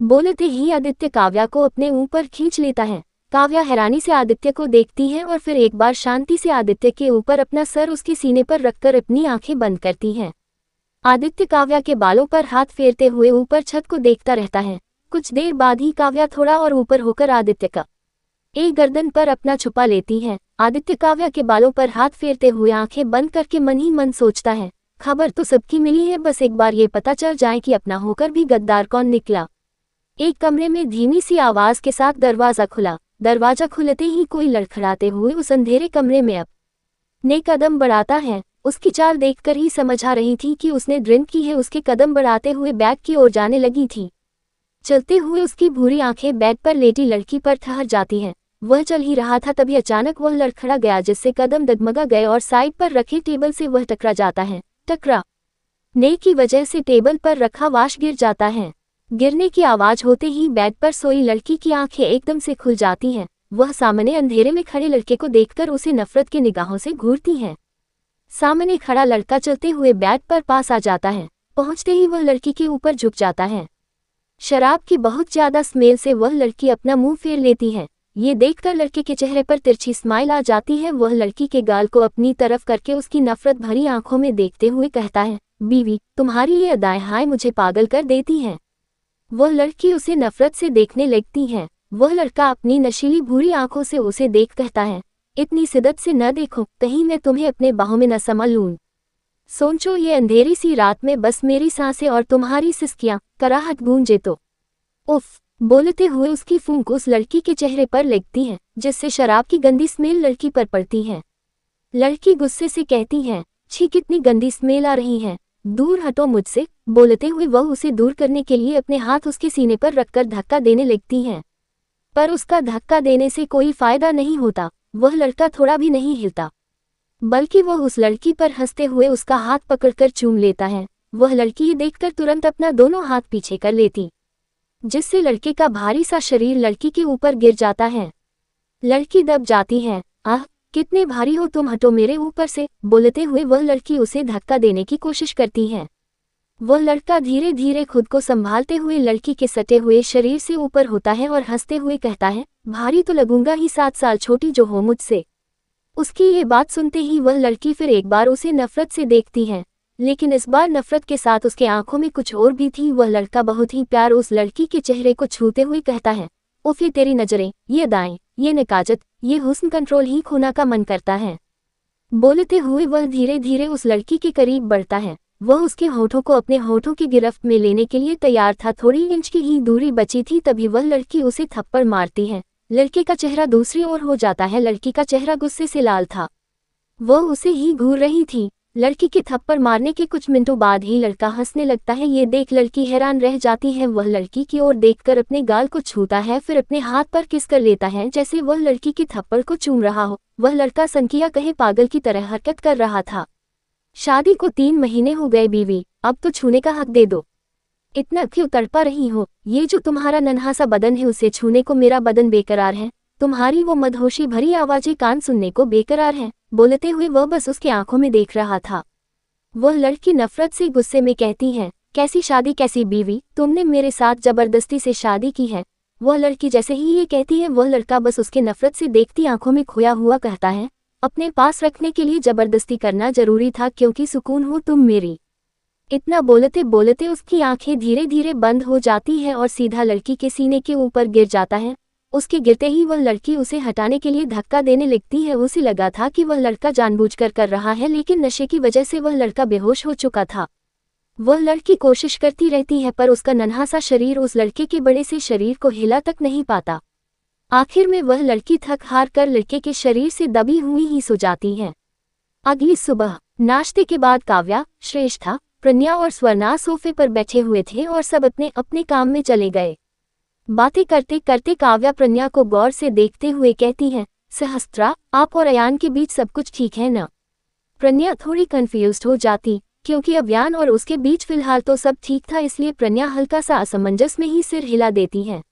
बोलते ही आदित्य काव्या को अपने ऊपर खींच लेता है। काव्या हैरानी से आदित्य को देखती है और फिर एक बार शांति से आदित्य के ऊपर अपना सर उसके सीने पर रखकर अपनी आंखें बंद करती है। आदित्य काव्या के बालों पर हाथ फेरते हुए ऊपर छत को देखता रहता है। कुछ देर बाद ही काव्या थोड़ा और ऊपर होकर आदित्य का एक गर्दन पर अपना छुपा लेती है। आदित्य काव्या के बालों पर हाथ फेरते हुए आंखें बंद करके मन ही मन सोचता है, खबर तो सबकी मिली है, बस एक बार ये पता चल जाए कि अपना होकर भी गद्दार कौन निकला। एक कमरे में धीमी सी आवाज के साथ दरवाजा खुला। दरवाजा खुलते ही कोई लड़खड़ाते हुए उस अंधेरे कमरे में अपने कदम बढ़ाता है। उसकी चाल देखकर ही समझ आ रही थी कि उसने ड्रिंक की है। उसके कदम बढ़ाते हुए बैग की ओर जाने लगी थी। चलते हुए उसकी भूरी आंखें बेड पर लेटी लड़की पर ठहर जाती हैं। वह चल ही रहा था तभी अचानक वह लड़खड़ा गया, जिससे कदम डगमगा गए और साइड पर रखे टेबल से वह टकरा जाता है। टकराने की वजह से टेबल पर रखा वाश गिर जाता है। गिरने की आवाज होते ही बेड पर सोई लड़की की आंखें एकदम से खुल जाती हैं। वह सामने अंधेरे में खड़े लड़के को देखकर उसे नफरत की निगाहों से घूरती है। सामने खड़ा लड़का चलते हुए बेड पर पास आ जाता है। पहुंचते ही वह लड़की के ऊपर झुक जाता है। शराब की बहुत ज्यादा स्मेल से वह लड़की अपना मुंह फेर लेती है। ये देखकर लड़के के चेहरे पर तिरछी स्माइल आ जाती है। वह लड़की के गाल को अपनी तरफ करके उसकी नफरत भरी आंखों में देखते हुए कहता है, बीवी, तुम्हारी ये अदाएं हाय मुझे पागल कर देती हैं। वह लड़की उसे नफरत से देखने लगती है। वह लड़का अपनी नशीली भूरी आंखों से उसे देख कहता है, इतनी शिद्दत से न देखो, कहीं मैं तुम्हें अपने बाहों में न संभाल लूं। सोचो ये अंधेरी सी रात में बस मेरी सांसें और तुम्हारी सिसकियां कराहट गूंजे तो। उफ! बोलते हुए उसकी फूंक उस लड़की के चेहरे पर लगती है, जिससे शराब की गंदी स्मेल लड़की पर पड़ती है। लड़की गुस्से से कहती है, छी कितनी गंदी स्मेल आ रही है, दूर हटो मुझसे। बोलते हुए वह उसे दूर करने के लिए अपने हाथ उसके सीने पर रखकर धक्का देने लगती है, पर उसका धक्का देने से कोई फायदा नहीं होता। वह लड़का थोड़ा भी नहीं हिलता, बल्कि वह उस लड़की पर हंसते हुए उसका हाथ पकड़कर चूम लेता है। वह लड़की ये देखकर तुरंत अपना दोनों हाथ पीछे कर लेती, जिससे लड़के का भारी सा शरीर लड़की के ऊपर गिर जाता है। लड़की दब जाती है। आह, कितने भारी हो तुम, हटो मेरे ऊपर से। बोलते हुए वह लड़की उसे धक्का देने की कोशिश करती है। वह लड़का धीरे धीरे खुद को संभालते हुए लड़की के सटे हुए शरीर से ऊपर होता है और हंसते हुए कहता है, भारी तो लगूंगा ही, 7 साल छोटी जो हो मुझसे। उसकी ये बात सुनते ही वह लड़की फिर एक बार उसे नफरत से देखती है, लेकिन इस बार नफरत के साथ उसके आंखों में कुछ और भी थी। वह लड़का बहुत ही प्यार उस लड़की के चेहरे को छूते हुए कहता है, उफ, ये तेरी नजरें, ये अदाएं, ये नकाजत, ये हुस्न, कंट्रोल ही खोना का मन करता है। बोलते हुए वह धीरे धीरे उस लड़की के करीब बढ़ता है। वह उसके होठों को अपने होठों की गिरफ्त में लेने के लिए तैयार था। थोड़ी इंच की ही दूरी बची थी तभी वह लड़की उसे थप्पड़ मारती है। लड़के का चेहरा दूसरी ओर हो जाता है। लड़की का चेहरा गुस्से से लाल था, वह उसे ही घूर रही थी। लड़की के थप्पड़ मारने के कुछ मिनटों बाद ही लड़का हंसने लगता है। ये देख लड़की हैरान रह जाती है। वह लड़की की ओर देखकर अपने गाल को छूता है, फिर अपने हाथ पर किस कर लेता है जैसे वह लड़की के थप्पड़ को चूम रहा हो। वह लड़का सनकिया कहे पागल की तरह हरकत कर रहा था। शादी को 3 महीने हो गए बीवी, अब तो छूने का हक दे दो। इतना क्यों तड़पा रही हो? ये जो तुम्हारा नन्हा सा बदन है उसे छूने को मेरा बदन बेकरार है। तुम्हारी वो मदहोशी भरी आवाजें कान सुनने को बेकरार है। बोलते हुए वह बस उसके आंखों में देख रहा था। वह लड़की नफरत से गुस्से में कहती है, कैसी शादी कैसी बीवी, तुमने मेरे साथ जबरदस्ती से शादी की है। वह लड़की जैसे ही ये कहती है वह लड़का बस उसके नफरत से देखती आंखों में खोया हुआ कहता है, अपने पास रखने के लिए जबरदस्ती करना जरूरी था क्योंकि सुकून हो तुम मेरी। इतना बोलते बोलते उसकी आंखें धीरे धीरे बंद हो जाती है और सीधा लड़की के सीने के ऊपर गिर जाता है। उसके गिरते ही वह लड़की उसे हटाने के लिए धक्का देने लगती है। उसे लगा था कि वह लड़का जानबूझकर कर रहा है, लेकिन नशे की वजह से वह लड़का बेहोश हो चुका था। वह लड़की कोशिश करती रहती है पर उसका नन्हा सा शरीर उस लड़के के बड़े से शरीर को हिला तक नहीं पाता। आखिर में वह लड़की थक हार कर लड़के के शरीर से दबी हुई ही सो जाती है। अगली सुबह नाश्ते के बाद काव्या, श्रेष्ठा, प्रज्ञा और स्वर्णा सोफे पर बैठे हुए थे और सब अपने अपने काम में चले गए। बातें करते करते काव्या प्रज्ञा को गौर से देखते हुए कहती है, सहस्त्रा, आप और अयान के बीच सब कुछ ठीक है ना? प्रज्ञा थोड़ी कंफ्यूज्ड हो जाती, क्योंकि अयान और उसके बीच फिलहाल तो सब ठीक था, इसलिए प्रज्ञा हल्का सा असमंजस में ही सिर हिला देती है।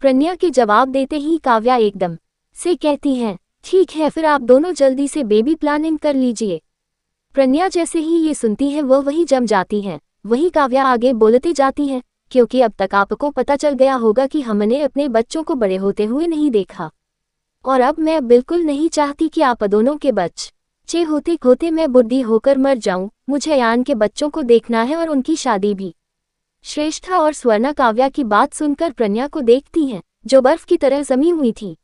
प्रज्ञा के जवाब देते ही काव्या एकदम से कहती है, ठीक है फिर आप दोनों जल्दी से बेबी प्लानिंग कर लीजिए। प्रज्ञा जैसे ही ये सुनती है वह वही जम जाती है। वही काव्या आगे बोलती जाती है, क्योंकि अब तक आपको पता चल गया होगा कि हमने अपने बच्चों को बड़े होते हुए नहीं देखा, और अब मैं बिल्कुल नहीं चाहती कि आप दोनों के बच्चे होते होते मैं बुढ़ी होकर मर जाऊं। मुझे अयान के बच्चों को देखना है और उनकी शादी भी। श्रेष्ठा और स्वर्णा काव्या की बात सुनकर प्रज्ञा को देखती हैं, जो बर्फ की तरह जमी हुई थी।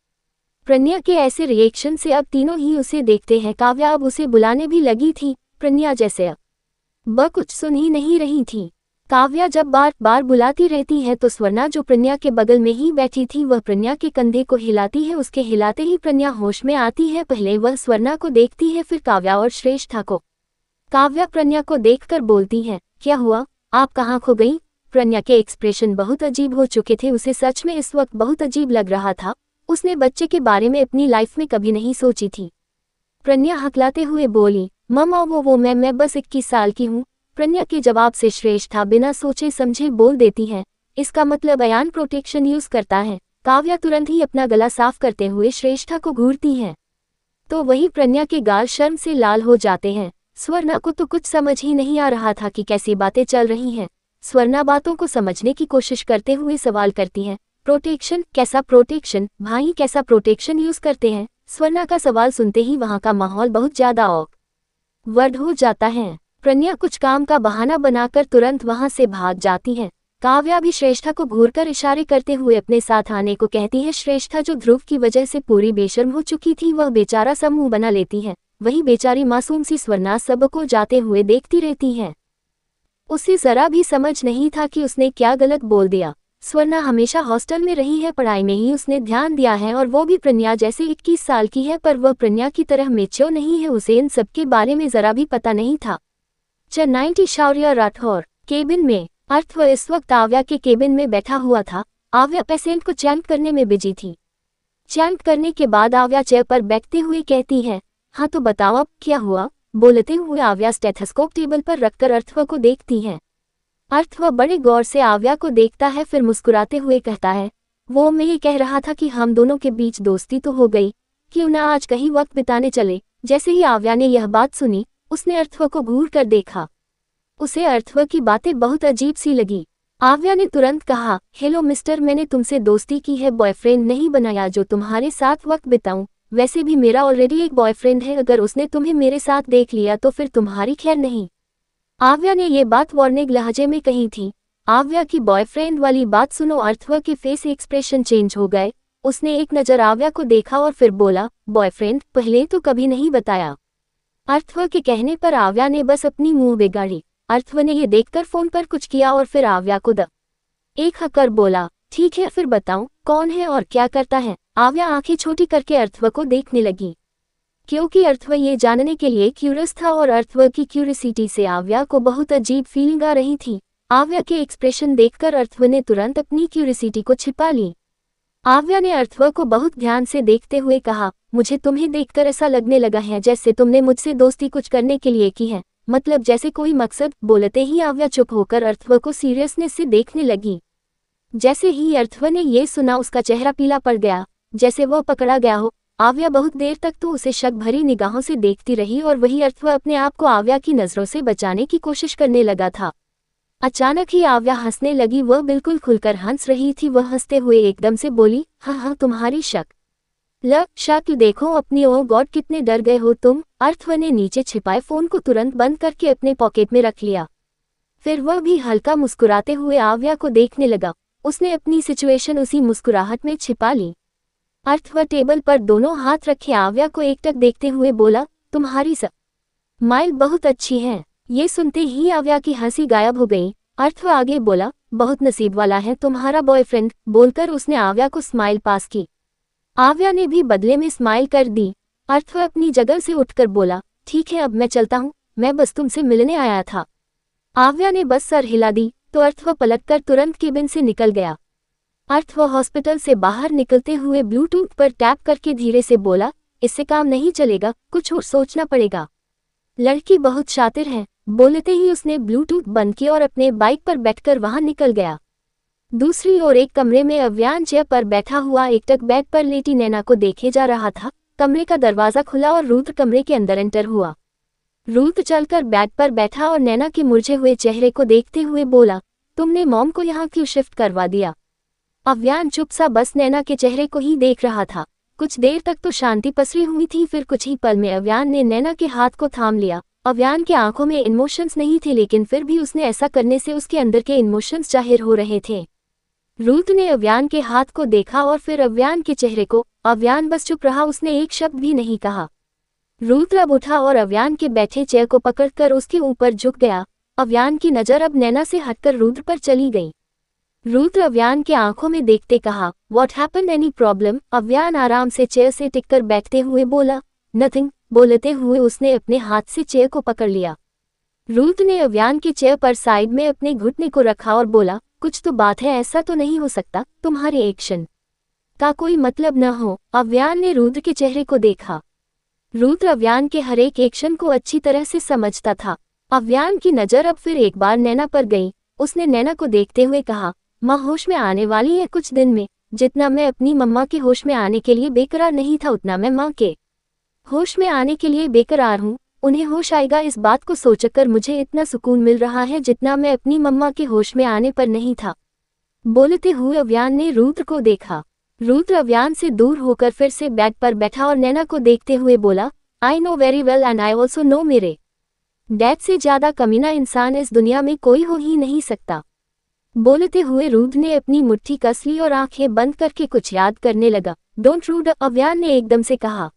प्रज्ञा के ऐसे रिएक्शन से अब तीनों ही उसे देखते हैं। काव्या अब उसे बुलाने भी लगी थी। प्रज्ञा जैसे अब कुछ सुन ही नहीं रही थी। काव्या जब बार बार बुलाती रहती है तो स्वर्णा जो प्रज्ञा के बगल में ही बैठी थी वह प्रज्ञा के कंधे को हिलाती है। उसके हिलाते ही प्रज्ञा होश में आती है। पहले वह स्वर्णा को देखती है, फिर काव्या और श्रेष्ठा को। काव्या प्रज्ञा को देखकर बोलती है, क्या हुआ, आप कहाँ खो गई? प्रज्ञा के एक्सप्रेशन बहुत अजीब हो चुके थे। उसे सच में इस वक्त बहुत अजीब लग रहा था। उसने बच्चे के बारे में अपनी लाइफ में कभी नहीं सोची थी। प्रज्ञा हकलाते हुए बोली, मम्मा वो मैं बस 21 साल की हूँ। प्रज्ञा के जवाब से श्रेष्ठा बिना सोचे समझे बोल देती है, इसका मतलब अयान प्रोटेक्शन यूज करता है। काव्या तुरंत ही अपना गला साफ करते हुए श्रेष्ठा को घूरती है, तो वही प्रज्ञा के गाल शर्म से लाल हो जाते हैं। स्वर्णा को तो कुछ समझ ही नहीं आ रहा था कि कैसी बातें चल रही हैं। स्वर्णा बातों को समझने की कोशिश करते हुए सवाल करती है, प्रोटेक्शन? कैसा प्रोटेक्शन भाई, कैसा प्रोटेक्शन यूज करते हैं? स्वर्णा का सवाल सुनते ही वहां का माहौल बहुत ज्यादा ऑकवर्ड हो जाता है। प्रज्ञा कुछ काम का बहाना बनाकर तुरंत वहां से भाग जाती है। काव्या भी श्रेष्ठा को घूरकर इशारे करते हुए अपने साथ आने को कहती है। श्रेष्ठा जो ध्रुव की वजह से पूरी बेशर्म हो चुकी थी वह बेचारा सा मुंह बना लेती है। वही बेचारी मासूम सी स्वर्णा सबको जाते हुए देखती रहती है। उसे जरा भी समझ नहीं था कि उसने क्या गलत बोल दिया। स्वर्णा हमेशा हॉस्टल में रही है, पढ़ाई में ही उसने ध्यान दिया है, और वो भी प्रज्ञा जैसे 21 साल की है, पर वह प्रज्ञा की तरह मेच्योर नहीं है। उसे इन सब के बारे में जरा भी पता नहीं था। चेन्नई शौर्य राठौर केबिन में। अर्थव इस वक्त आव्या के केबिन में बैठा हुआ था। आव्या पेशेंट को चैंट करने में बिजी थी। चैंट करने के बाद आव्या चेयर पर बैठते हुए कहती है, हाँ तो बताओ अब क्या हुआ? बोलते हुए आव्या स्टेथोस्कोप टेबल पर रखकर अर्थव को देखती है। अर्थव बड़े गौर से आव्या को देखता है, फिर मुस्कुराते हुए कहता है, वो मैं ये कह रहा था कि हम दोनों के बीच दोस्ती तो हो गई, क्यों ना आज कहीं वक्त बिताने चले। जैसे ही आव्या ने यह बात सुनी उसने अर्थव को घूर कर देखा। उसे अर्थव की बातें बहुत अजीब सी लगी। आव्या ने तुरंत कहा, हेलो मिस्टर, मैंने तुमसे दोस्ती की है, बॉयफ्रेंड नहीं बनाया जो तुम्हारे साथ वक्त बिताऊं। वैसे भी मेरा ऑलरेडी एक बॉयफ्रेंड है, अगर उसने तुम्हें मेरे साथ देख लिया तो फिर तुम्हारी खैर नहीं। आव्या ने ये बात वार्निंग लहजे में कही थी। आव्या की बॉयफ्रेंड वाली बात सुनो अर्थव के फेस एक्सप्रेशन चेंज हो गए। उसने एक नज़र आव्या को देखा और फिर बोला, बॉयफ्रेंड? पहले तो कभी नहीं बताया। अर्थव के कहने पर आव्या ने बस अपनी मुंह बिगाड़ी। अर्थव ने ये देखकर फोन पर कुछ किया और फिर आव्या को एक हकर बोला, ठीक है फिर बताऊं कौन है और क्या करता है? आव्या आंखें छोटी करके अर्थव को देखने लगी, क्योंकि अर्थव ये जानने के लिए क्यूरियस था और अर्थव की क्यूरियोसिटी से आव्या को बहुत अजीब फीलिंग आ रही थी। आव्या के एक्सप्रेशन देखकर अर्थव ने तुरंत अपनी क्यूरियोसिटी को छिपा ली। आव्या ने अर्थव को बहुत ध्यान से देखते हुए कहा, मुझे तुम्हें देखकर ऐसा लगने लगा है जैसे तुमने मुझसे दोस्ती कुछ करने के लिए की है। मतलब जैसे कोई मकसद। बोलते ही आव्या चुप होकर अर्थव को सीरियसनेस से देखने लगी। जैसे ही अर्थव ने ये सुना उसका चेहरा पीला पड़ गया, जैसे वह पकड़ा गया हो। आव्या बहुत देर तक तो उसे शक भरी निगाहों से देखती रही और वही अर्थव अपने आप को आव्या की नजरों से बचाने की कोशिश करने लगा था। अचानक ही आव्या हंसने लगी। वह बिल्कुल खुलकर हंस रही थी। वह हंसते हुए एकदम से बोली, हाँ हाँ तुम्हारी शक्ल देखो अपनी। ओ गॉड कितने डर गए हो तुम। अर्थव ने नीचे छिपाए फोन को तुरंत बंद करके अपने पॉकेट में रख लिया। फिर वह भी हल्का मुस्कुराते हुए आव्या को देखने लगा। उसने अपनी सिचुएशन उसी मुस्कुराहट में छिपा ली। अर्थव टेबल पर दोनों हाथ रखे आव्या को एकटक देखते हुए बोला, तुम्हारी स्माइल बहुत अच्छी है। ये सुनते ही आव्या की हंसी गायब हो गई। अर्थव आगे बोला, बहुत नसीब वाला है तुम्हारा बॉयफ्रेंड। बोलकर उसने आव्या को स्माइल पास की। आव्या ने भी बदले में स्माइल कर दी। अर्थव अपनी जगह से उठकर बोला, ठीक है अब मैं चलता हूँ, मैं बस तुमसे मिलने आया था। आव्या ने बस सर हिला दी तो अर्थव पलटकर तुरंत केबिन से निकल गया। अर्थव हॉस्पिटल से बाहर निकलते हुए ब्लूटूथ पर टैप करके धीरे से बोला, इससे काम नहीं चलेगा, कुछ और सोचना पड़ेगा। लड़की बहुत शातिर है। बोलते ही उसने ब्लूटूथ बंद किया और अपने बाइक पर बैठकर वहां निकल गया। दूसरी ओर एक कमरे में अव्यान चेयर पर बैठा हुआ एकटक बेड पर लेटी नैना को देखे जा रहा था। कमरे का दरवाजा खुला और रुद्र कमरे के अंदर एंटर हुआ। रुद्र चलकर बेड पर बैठा और नैना के मुरझे हुए चेहरे को देखते हुए बोला, तुमने मॉम को यहाँ क्यों शिफ्ट करवा दिया। अव्यान चुप सा बस नैना के चेहरे को ही देख रहा था। कुछ देर तक तो शांति पसरी हुई थी, फिर कुछ ही पल में अव्यान ने नैना के हाथ को थाम लिया। अव्यान के आंखों में इमोशंस नहीं थे, लेकिन फिर भी उसने ऐसा करने से उसके अंदर के इमोशंस जाहिर हो रहे थे। रुद्र ने अव्यान के हाथ को देखा और फिर अव्यान के चेहरे को। अव्यान बस चुप रहा, उसने एक शब्द भी नहीं कहा। रुद्र अब उठा और अव्यान के बैठे चेयर को पकड़कर उसके ऊपर झुक गया। अव्यान की नजर अब नैना से हटकर रुद्र पर चली गई। रुद्र अव्यान के आंखों में देखते कहा, what happened, any problem. Avyan आराम से चेयर से टिककर बैठते हुए बोला, नथिंग। बोलते हुए उसने अपने हाथ से चेयर को पकड़ लिया। रुद्र ने अव्यान के चेयर पर साइड में अपने घुटने को रखा और बोला, कुछ तो बात है, ऐसा तो नहीं हो सकता तुम्हारे एक्शन का कोई मतलब न हो। अव्यान ने रुद्र के चेहरे को देखा। रुद्र अव्यान के हर एक एक्शन को अच्छी तरह से समझता था। अव्यान की नजर अब फिर एक बार नैना पर गई। उसने नैना को देखते हुए कहा, माँ होश में आने वाली है कुछ दिन में। जितना मैं अपनी मम्मा के होश में आने के लिए बेकरार नहीं था, उतना मैं माँ के होश में आने के लिए बेकरार हूँ। उन्हें होश आएगा इस बात को सोचकर मुझे इतना सुकून मिल रहा है जितना मैं अपनी मम्मा के होश में आने पर नहीं था। बोलते हुए अव्यान ने रुद्र को देखा। रुद्र अव्यान से दूर होकर फिर से बेड पर बैठा और नैना को देखते हुए बोला, I know very well and I also know मेरे डैड से ज्यादा कमीना इंसान इस दुनिया में कोई हो ही नहीं सकता। बोलते हुए रुद्र ने अपनी मुट्ठी कस ली और आंखें बंद करके कुछ याद करने लगा। डोंट रुद्र, अव्यान ने एकदम से कहा।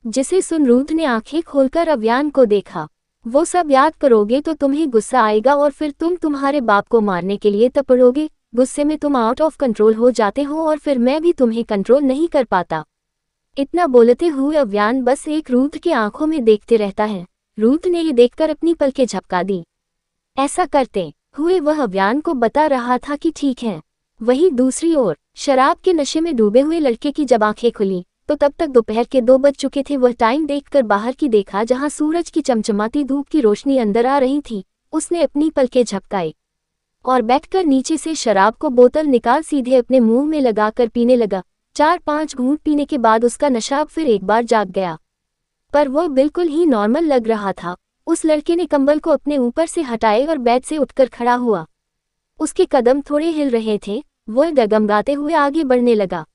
जिसे सुन रुद्र ने आंखें खोलकर अव्यान को देखा। वो सब याद करोगे तो तुम्हें गुस्सा आएगा और फिर तुम तुम्हारे बाप को मारने के लिए तपड़ोगे। गुस्से में तुम आउट ऑफ कंट्रोल हो जाते हो और फिर मैं भी तुम्हें कंट्रोल नहीं कर पाता। इतना बोलते हुए अव्यान बस एक रुद्र की आंखों में देखते रहता है। रुद्र ने ये देखकर अपनी पलकें झपका दी। ऐसा करते हुए वह अव्यान को बता रहा था कि ठीक है। वहीं दूसरी ओर शराब के नशे में डूबे हुए लड़के की जब आंखें खुली तो तब तक दोपहर के 2 बज चुके थे। वह टाइम देखकर बाहर की देखा जहां सूरज की चमचमाती धूप की रोशनी अंदर आ रही थी। उसने अपनी पलकें झपकाई और बैठकर नीचे से शराब को बोतल निकाल सीधे अपने मुंह में लगाकर पीने लगा। 4-5 घूंट पीने के बाद उसका नशा फिर एक बार जाग गया, पर वह बिल्कुल ही नॉर्मल लग रहा था। उस लड़के ने कंबल को अपने ऊपर से हटाए और बेड से उठकर खड़ा हुआ। उसके कदम थोड़े हिल रहे थे। वह डगमगाते हुए आगे बढ़ने लगा।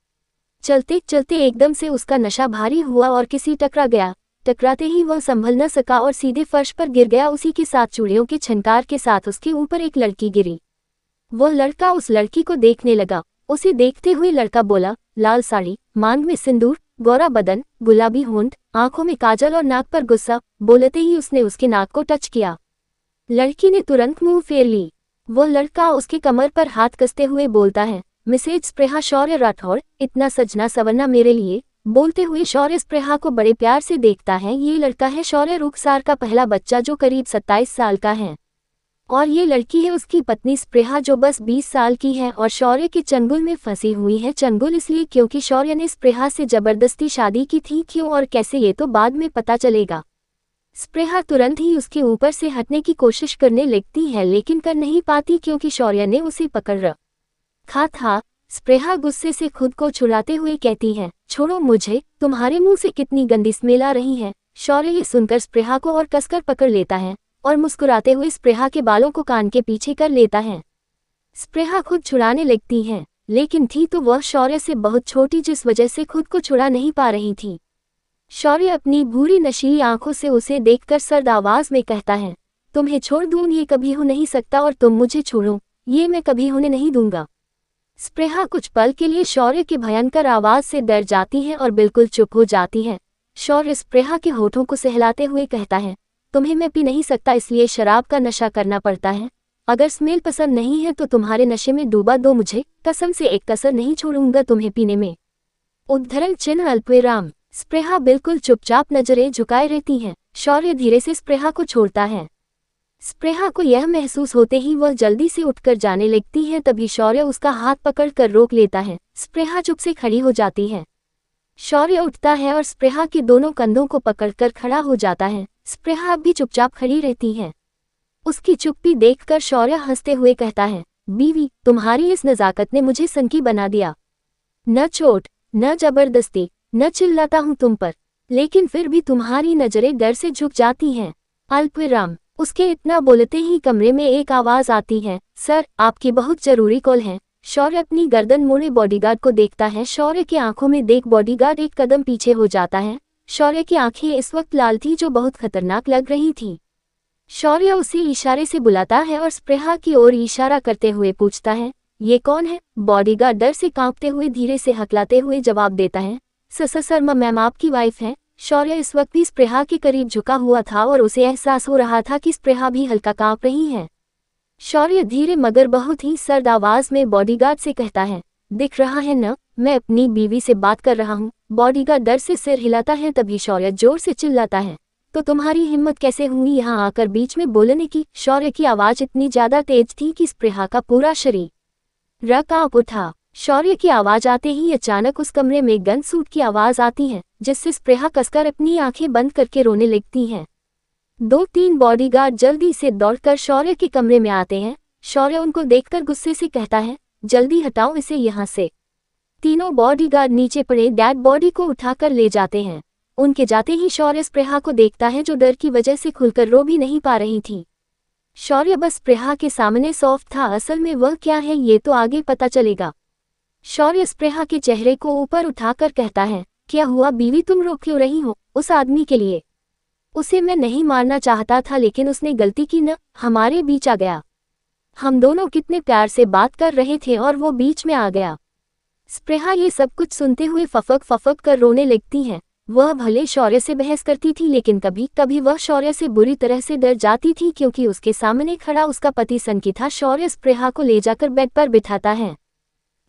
चलते चलते एकदम से उसका नशा भारी हुआ और किसी टकरा गया। टकराते ही वह संभल न सका और सीधे फर्श पर गिर गया। उसी के साथ चूड़ियों के छनकार के साथ उसके ऊपर एक लड़की गिरी। वह लड़का उस लड़की को देखने लगा। उसे देखते हुए लड़का बोला, लाल साड़ी, मांग में सिंदूर, गोरा बदन, गुलाबी होंठ, आंखों में काजल और नाक पर गुस्सा। बोलते ही उसने उसके नाक को टच किया। लड़की ने तुरंत मुंह फेर ली। वह लड़का उसके कमर पर हाथ कसते हुए बोलता है, मिसेज स्प्रेहा शौर्य राठौड़, इतना सजना सवरना मेरे लिए। बोलते हुए शौर्य स्प्रेहा को बड़े प्यार से देखता है। ये लड़का है शौर्य रुखसार का पहला बच्चा जो करीब 27 साल का है, और ये लड़की है उसकी पत्नी स्प्रेहा जो बस 20 साल की है और शौर्य के चंगुल में फंसी हुई है। चंगुल इसलिए क्योंकि शौर्य ने स्प्रेहा से जबरदस्ती शादी की थी। क्यों और कैसे ये तो बाद में पता चलेगा। स्पृहा तुरंत ही उसके ऊपर से हटने की कोशिश करने लगती है लेकिन कर नहीं पाती क्योंकि शौर्य ने उसे पकड़ रखा था। स्पृहा गुस्से से खुद को छुड़ाते हुए कहती है, छोड़ो मुझे, तुम्हारे मुंह से कितनी गंदी स्मेल आ रही है। शौर्य ये सुनकर स्पृहा को और कसकर पकड़ लेता है और मुस्कुराते हुए स्पृहा के बालों को कान के पीछे कर लेता है। स्पृहा खुद छुड़ाने लगती है लेकिन थी तो वह शौर्य से बहुत छोटी जिस वजह से खुद को छुड़ा नहीं पा रही थी। शौर्य अपनी भूरी नशीली आंखों से उसे देखकर सर्द आवाज में कहता है, तुम्हें छोड़ दूं ये कभी हो नहीं सकता और तुम मुझे छोड़ो ये मैं कभी होने नहीं दूंगा। स्पृहा कुछ पल के लिए शौर्य की भयंकर आवाज से डर जाती है और बिल्कुल चुप हो जाती है। शौर्य स्पृहा के होठों को सहलाते हुए कहता है, तुम्हें मैं पी नहीं सकता इसलिए शराब का नशा करना पड़ता है। अगर स्मेल पसंद नहीं है तो तुम्हारे नशे में डूबा दो मुझे, कसम से एक कसर नहीं छोड़ूंगा तुम्हें पीने में। उद्धरण चिन्ह अल्पविराम। स्पृहा बिल्कुल चुपचाप नजरें झुकाए रहती है। शौर्य धीरे से स्पृहा को छोड़ता है। स्पृहा को यह महसूस होते ही वह जल्दी से उठकर जाने लगती है, तभी शौर्य उसका हाथ पकड़कर रोक लेता है। स्पृहा चुप से खड़ी हो जाती है। शौर्य उठता है और स्पृहा के दोनों कंधों को पकड़कर खड़ा हो जाता है। स्पृहा अब भी चुपचाप खड़ी रहती है। उसकी चुप्पी देखकर शौर्य हंसते हुए कहता है, बीवी, तुम्हारी इस नजाकत ने मुझे संकी बना दिया। न चोट, न जबरदस्ती, न चिल्लाता हूं तुम पर, लेकिन फिर भी तुम्हारी नजरें डर से झुक जाती हैं। अल्पविराम। उसके इतना बोलते ही कमरे में एक आवाज आती है, सर, आपकी बहुत जरूरी कॉल है। शौर्य अपनी गर्दन मोड़े बॉडीगार्ड को देखता है। शौर्य की आंखों में देख बॉडीगार्ड एक कदम पीछे हो जाता है। शौर्य की आंखें इस वक्त लाल थी जो बहुत खतरनाक लग रही थी। शौर्य उसे इशारे से बुलाता है और स्पृहा की ओर इशारा करते हुए पूछता है, ये कौन है? बॉडीगार्ड डर से कांपते हुए धीरे से हकलाते हुए जवाब देता है, शर्मा मैम आपकी वाइफ है। शौर्य इस वक्त भी स्पृहा के करीब झुका हुआ था और उसे एहसास हो रहा था कि स्पृहा भी हल्का कांप रही है। शौर्य धीरे मगर बहुत ही सर्द आवाज में बॉडीगार्ड से कहता है, दिख रहा है न, मैं अपनी बीवी से बात कर रहा हूँ। बॉडीगार्ड डर से सिर हिलाता है, तभी शौर्य जोर से चिल्लाता है, तो तुम्हारी हिम्मत कैसे हुई यहाँ आकर बीच में बोलने की? शौर्य की आवाज इतनी ज्यादा तेज थी कि स्पृहा का पूरा शरीर कांप उठा। शौर्य की आवाज आते ही अचानक उस कमरे में गन सूट की आवाज आती है, जिससे स्पृहा कसकर अपनी आंखें बंद करके रोने लगती हैं। 2-3 बॉडीगार्ड जल्दी से दौड़कर शौर्य के कमरे में आते हैं। शौर्य उनको देखकर गुस्से से कहता है, जल्दी हटाओ इसे यहाँ से। तीनों बॉडीगार्ड नीचे पड़े डेड बॉडी को उठाकर ले जाते हैं। उनके जाते ही शौर्य स्पृहा को देखता है जो डर की वजह से खुलकर रो भी नहीं पा रही थी। शौर्य बस स्पृहा के सामने सॉफ्ट था, असल में वह क्या है ये तो आगे पता चलेगा। शौर्य स्पृहा के चेहरे को ऊपर उठाकर कहता है, क्या हुआ बीवी, तुम रो क्यों रही हो? उस आदमी के लिए। उसे मैं नहीं मारना चाहता था लेकिन उसने गलती की न, हमारे बीच आ गया। हम दोनों कितने प्यार से बात कर रहे थे और वो बीच में आ गया। स्पृहा ये सब कुछ सुनते हुए फफक फफक कर रोने लगती है। वह भले शौर्य से बहस करती थी लेकिन कभी कभी वह शौर्य से बुरी तरह से डर जाती थी क्योंकि उसके सामने खड़ा उसका पति संकी था। शौर्य स्पृहा को ले जाकर बेड पर बिठाता है।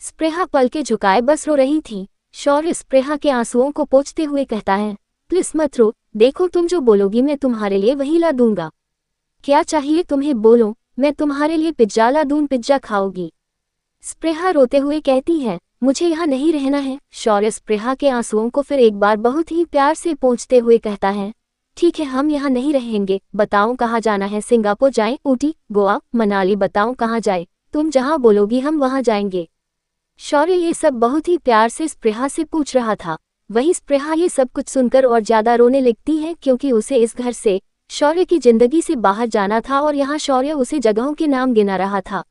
स्पृहा पलके झुकाए बस रो रही थी। शौर्य स्पृहा के आंसुओं को पोंछते हुए कहता है, प्लीज मत रो, देखो तुम जो बोलोगी मैं तुम्हारे लिए वही ला दूंगा। क्या चाहिए तुम्हें बोलो, मैं तुम्हारे लिए पिज्जा ला दूं, पिज्जा खाओगी? स्पृहा रोते हुए कहती है, मुझे यहाँ नहीं रहना है। शौर्य स्पृहा के आंसुओं को फिर एक बार बहुत ही प्यार से पोंछते हुए कहता है, ठीक है हम यहाँ नहीं रहेंगे, बताओ कहाँ जाना है? सिंगापुर जाएं, ऊटी, गोवा, मनाली, बताओ कहाँ जाए? तुम जहाँ बोलोगी हम वहाँ जाएंगे। शौर्य ये सब बहुत ही प्यार से स्पृहा से पूछ रहा था। वही स्पृहा ये सब कुछ सुनकर और ज्यादा रोने लगती है क्योंकि उसे इस घर से, शौर्य की जिंदगी से बाहर जाना था और यहाँ शौर्य उसे जगहों के नाम गिना रहा था।